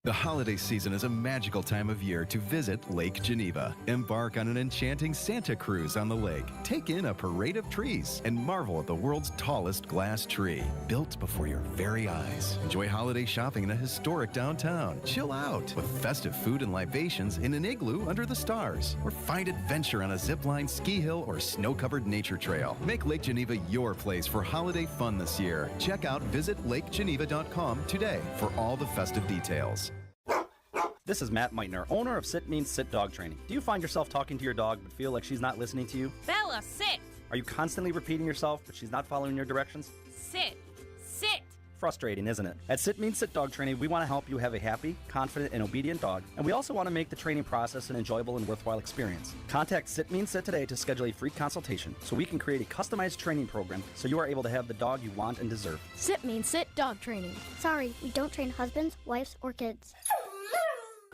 The holiday season is a magical time of year to visit Lake Geneva. Embark on an enchanting Santa cruise on the lake. Take in a parade of trees and marvel at the world's tallest glass tree, built before your very eyes. Enjoy holiday shopping in a historic downtown. Chill out with festive food and libations in an igloo under the stars. Or find adventure on a zipline, ski hill, or snow-covered nature trail. Make Lake Geneva your place for holiday fun this year. Check out visitlakegeneva.com today for all the festive details. This is Matt Meitner, owner of Sit Means Sit Dog Training. Do you find yourself talking to your dog but feel like she's not listening to you? Bella, sit! Are you constantly repeating yourself but she's not following your directions? Sit! Sit! Frustrating, isn't it? At Sit Means Sit Dog Training, we want to help you have a happy, confident, and obedient dog, and we also want to make the training process an enjoyable and worthwhile experience. Contact Sit Means Sit today to schedule a free consultation so we can create a customized training program so you are able to have the dog you want and deserve. Sit Means Sit Dog Training. Sorry, we don't train husbands, wives, or kids.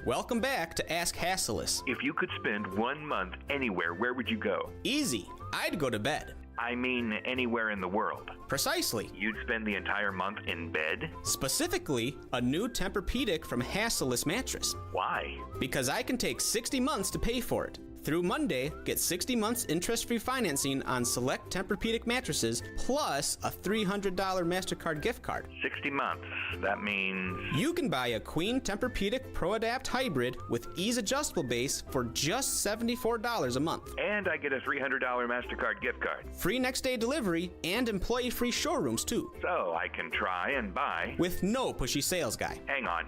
Welcome back to Ask Hassleus. If you could spend 1 month anywhere, where would you go? Easy. I'd go to bed. I mean, anywhere in the world. Precisely. You'd spend the entire month in bed? Specifically, a new Tempur-Pedic from Hassleus Mattress. Why? Because I can take 60 months to pay for it. Through Monday, get 60 months interest-free financing on select Tempur-Pedic mattresses, plus a $300 MasterCard gift card. 60 months. That means... You can buy a Queen Tempur-Pedic ProAdapt Hybrid with ease adjustable base for just $74 a month. And I get a $300 MasterCard gift card. Free next-day delivery and employee-free showrooms, too. So I can try and buy... With no pushy sales guy. Hang on.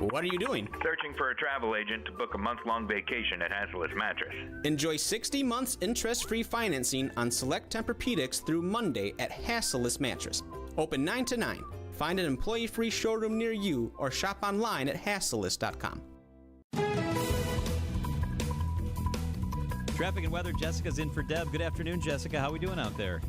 What are you doing? Searching for a travel agent to book a month-long vacation at Hassleus Mattress. Enjoy 60 months interest-free financing on select Tempur-Pedics through Monday at Hassleus Mattress. Open 9 to 9. Find an employee-free showroom near you or shop online at hassleus.com. Traffic and weather, Jessica's in for Deb. Good afternoon, Jessica. How are we doing out there?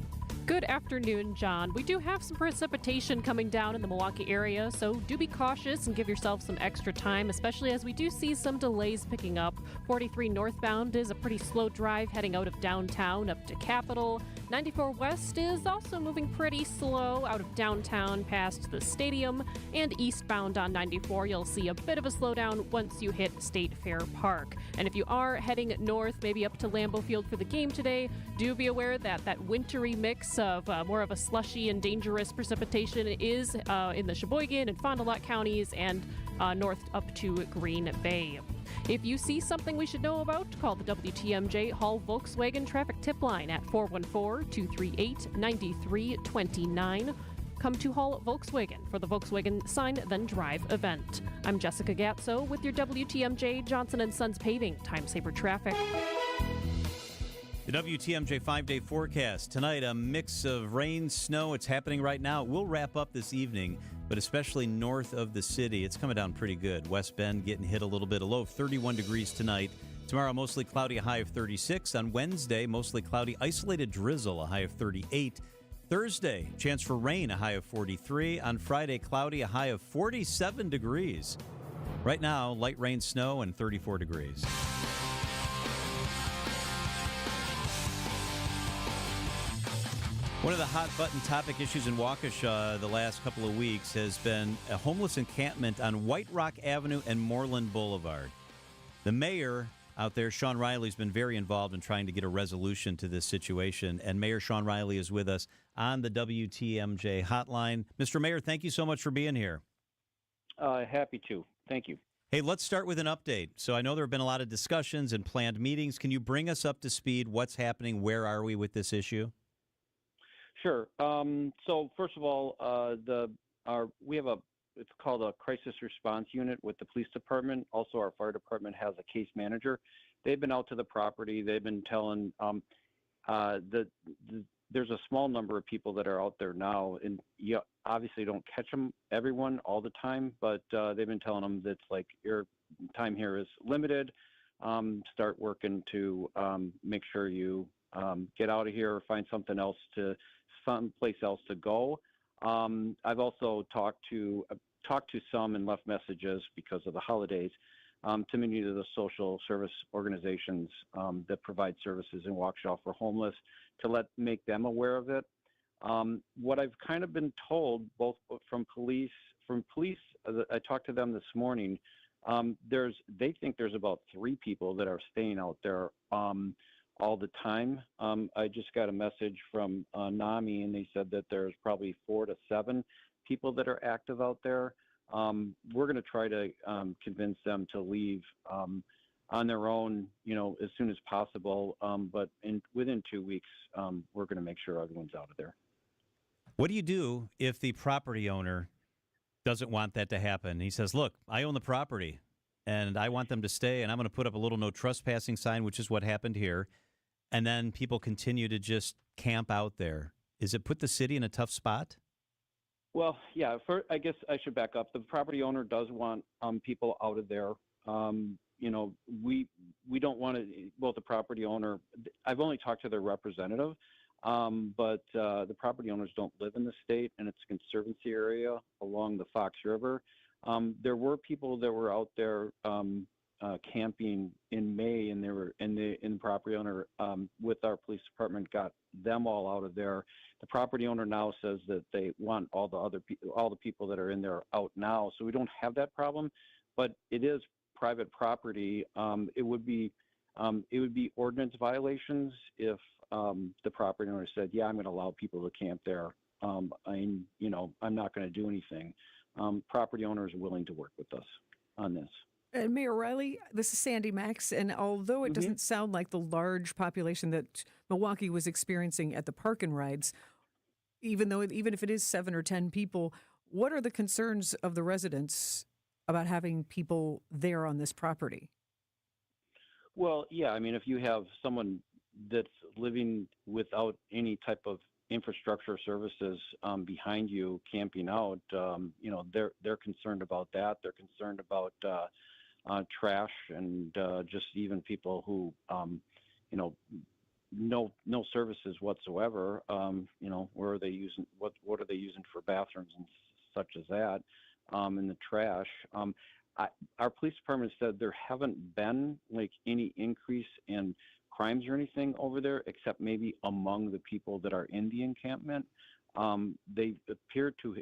Good afternoon, John. We do have some precipitation coming down in the Milwaukee area, so do be cautious and give yourself some extra time, especially as we do see some delays picking up. 43 northbound is a pretty slow drive heading out of downtown up to Capitol. 94 West is also moving pretty slow out of downtown past the stadium, and eastbound on 94 you'll see a bit of a slowdown once you hit State Fair Park. And if you are heading north, maybe up to Lambeau Field for the game today, do be aware that that wintry mix of more of a slushy and dangerous precipitation is in the Sheboygan and Fond du Lac counties and north up to Green Bay. If you see something we should know about, call the WTMJ Hall Volkswagen traffic tip line at 414-238-9329. come to Hall Volkswagen for the Volkswagen Sign Then Drive event. I'm Jessica Gatso with your WTMJ Johnson & Sons Paving Time Saver Traffic. The WTMJ 5-day forecast. Tonight, a mix of rain, snow. It's happening right now. We'll wrap up this evening, but especially north of the city, it's coming down pretty good. West Bend getting hit a little bit. A low of 31 degrees tonight. Tomorrow, mostly cloudy, a high of 36. On Wednesday, mostly cloudy, isolated drizzle, a high of 38. Thursday, chance for rain, a high of 43. On Friday, cloudy, a high of 47 degrees. Right now, light rain, snow, and 34 degrees. One of the hot-button topic issues in Waukesha the last couple of weeks has been a homeless encampment on White Rock Avenue and Moreland Boulevard. The mayor out there, Sean Riley, has been very involved in trying to get a resolution to this situation, and Mayor Sean Riley is with us on the WTMJ hotline. Mr. Mayor, thank you so much for being here. Happy to. Thank you. Hey, let's start with an update. So I know there have been a lot of discussions and planned meetings. Can you bring us up to speed? What's happening? Where are we with this issue? Sure. So first of all, we have it's called a crisis response unit with the police department. Also, our fire department has a case manager. They've been out to the property. They've been telling there's a small number of people that are out there now, and you obviously don't catch everyone all the time, but they've been telling them that's like your time here is limited. Start working to make sure you get out of here or find someplace else to go. I've also talked to some and left messages because of the holidays to many of the social service organizations that provide services in Waukesha for homeless to make them aware of it. What I've kind of been told, both from police, I talked to them this morning. They think there's about 3 people that are staying out there all the time. I just got a message from NAMI, and they said that there's probably 4 to 7 people that are active out there. We're going to try to convince them to leave on their own, as soon as possible. But within 2 weeks, we're going to make sure everyone's out of there. What do you do if the property owner doesn't want that to happen? He says, look, I own the property, and I want them to stay, and I'm going to put up a little no trespassing sign, which is what happened here. And then people continue to just camp out there. Is it put the city in a tough spot? Well, yeah, I guess I should back up. The property owner does want people out of there. We don't want to, well, the property owner, I've only talked to their representative, but the property owners don't live in the state, and it's a conservancy area along the Fox River. There were people that were out there camping in May, and the property owner with our police department got them all out of there. The property owner now says that they want all the people that are in there out now, so we don't have that problem. But it is private property. It would be ordinance violations if the property owner said, "Yeah, I'm going to allow people to camp there. I'm not going to do anything." Property owners are willing to work with us on this. And Mayor Riley, this is Sandy Max, and although it doesn't sound like the large population that Milwaukee was experiencing at the Park and Rides, even if it is 7 or 10 people, what are the concerns of the residents about having people there on this property? Well, yeah, I mean, if you have someone that's living without any type of infrastructure services behind you camping out, they're concerned about that. They're concerned about trash and just even people who, no services whatsoever. Where are they using? What are they using for bathrooms and such as that? And the trash. Our police department said there haven't been like any increase in crimes or anything over there, except maybe among the people that are in the encampment. They appear to.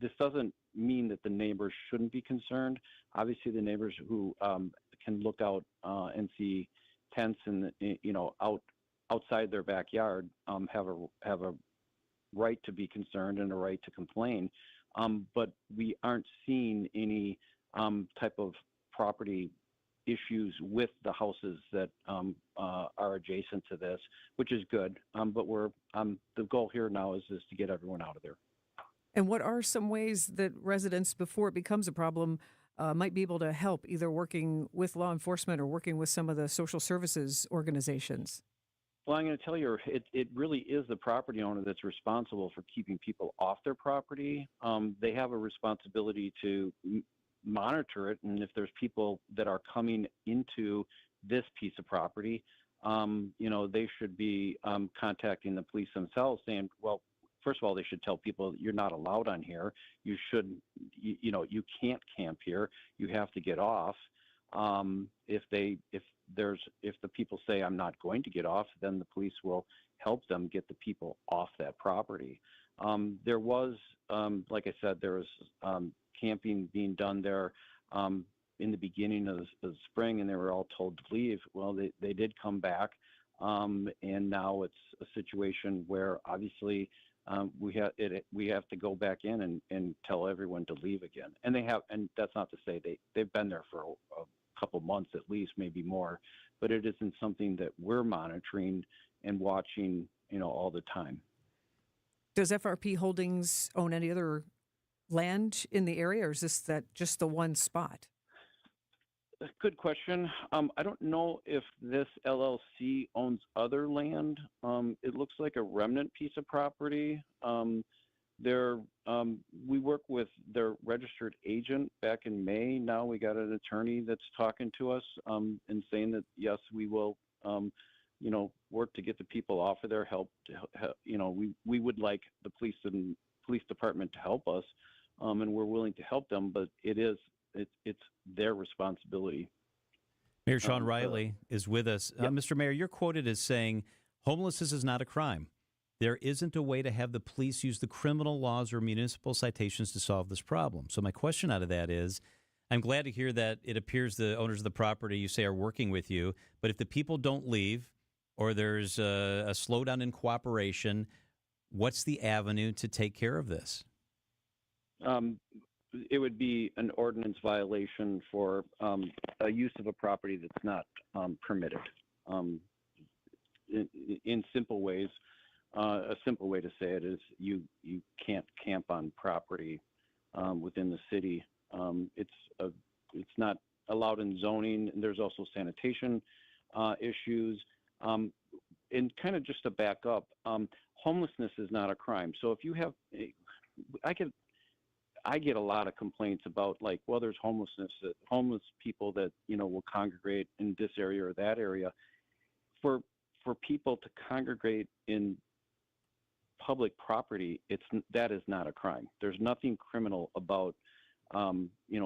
This doesn't mean that the neighbors shouldn't be concerned. Obviously, the neighbors who can look out and see tents and outside their backyard have a right to be concerned and a right to complain. But we aren't seeing any type of property issues with the houses that are adjacent to this, which is good. But the goal here now is to get everyone out of there. And what are some ways that residents, before it becomes a problem, might be able to help, either working with law enforcement or working with some of the social services organizations? Well, I'm going to tell you, it really is the property owner that's responsible for keeping people off their property. They have a responsibility to monitor it, and if there's people that are coming into this piece of property, they should be contacting the police themselves, saying, well, first of all, they should tell people you're not allowed on here. You shouldn't, you can't camp here. You have to get off. If the people say I'm not going to get off, then the police will help them get the people off that property. There was, like I said, there was camping being done there in the beginning of the spring, and they were all told to leave. Well, they did come back, and now it's a situation where obviously we have to go back in and tell everyone to leave again. And they have, and that's not to say they've been there for a couple months at least, maybe more, but it isn't something that we're monitoring and watching, all the time. Does FRP Holdings own any other land in the area, or is this just the one spot? Good question. I don't know if this LLC owns other land. It looks like a remnant piece of property. We work with their registered agent back in May. Now we got an attorney that's talking to us and saying that, yes, we will, work to get the people off of there, we would like the police department to help us, and we're willing to help them, but it's their responsibility. Mayor Sean Riley is with us. Mr. Mayor, you're quoted as saying, homelessness is not a crime. There isn't a way to have the police use the criminal laws or municipal citations to solve this problem. So my question out of that is, I'm glad to hear that it appears the owners of the property you say are working with you, but if the people don't leave or there's a slowdown in cooperation, what's the avenue to take care of this? It would be an ordinance violation for a use of a property that's not permitted. In simple ways, a simple way to say it is you can't camp on property within the city. It's not allowed in zoning, and there's also sanitation issues. And kind of just to back up, homelessness is not a crime. So if you have, I get a lot of complaints about there's homeless people that, will congregate in this area or that area. For people to congregate in public property, that is not a crime. There's nothing criminal about,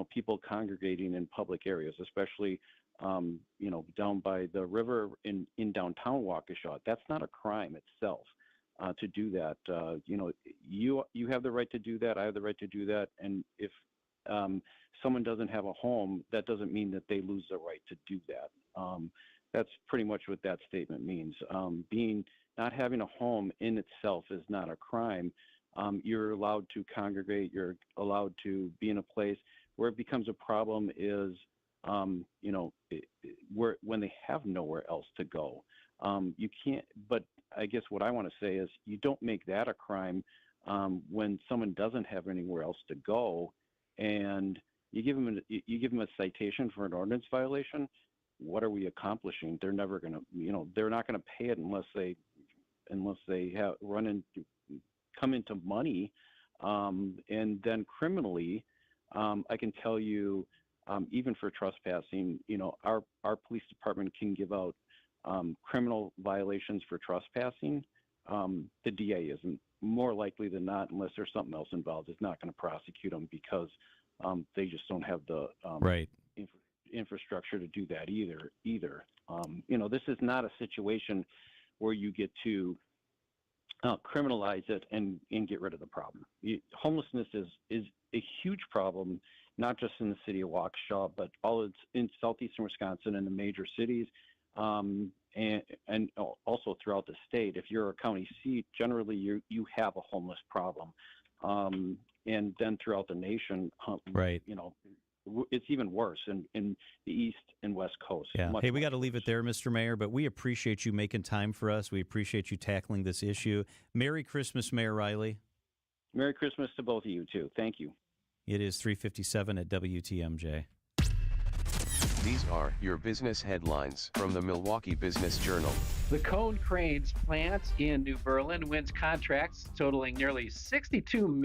people congregating in public areas, especially, down by the river in downtown Waukesha. That's not a crime itself. To do that, you have the right to do that. I have the right to do that. And if someone doesn't have a home, that doesn't mean that they lose the right to do that. That's pretty much what that statement means. Not having a home in itself is not a crime. You're allowed to congregate. You're allowed to be in a place. Where it becomes a problem is, when they have nowhere else to go. You can't. But I guess what I want to say is, you don't make that a crime when someone doesn't have anywhere else to go, and you give them a citation for an ordinance violation. What are we accomplishing? They're never going to, they're not going to pay it unless they have come into money, and then criminally, I can tell you, even for trespassing, our police department can give out criminal violations for trespassing. The DA isn't, more likely than not, unless there's something else involved, is not going to prosecute them because they just don't have the infrastructure to do that either. This is not a situation where you get to criminalize it and get rid of the problem. Homelessness is a huge problem, not just in the city of Waukesha, but in southeastern Wisconsin and the major cities, and also throughout the state. If you're a county seat, generally you have a homeless problem, and then throughout the nation, it's even worse in the East and West Coast. Yeah. Hey, we got to leave it there, Mr. Mayor, but we appreciate you making time for us. We appreciate you tackling this issue. Merry Christmas, Mayor Riley. Merry Christmas to both of you, too. Thank you. It is 3:57 at WTMJ. These are your business headlines from the Milwaukee Business Journal. The Cone Cranes plant in New Berlin wins contracts totaling nearly $62 million.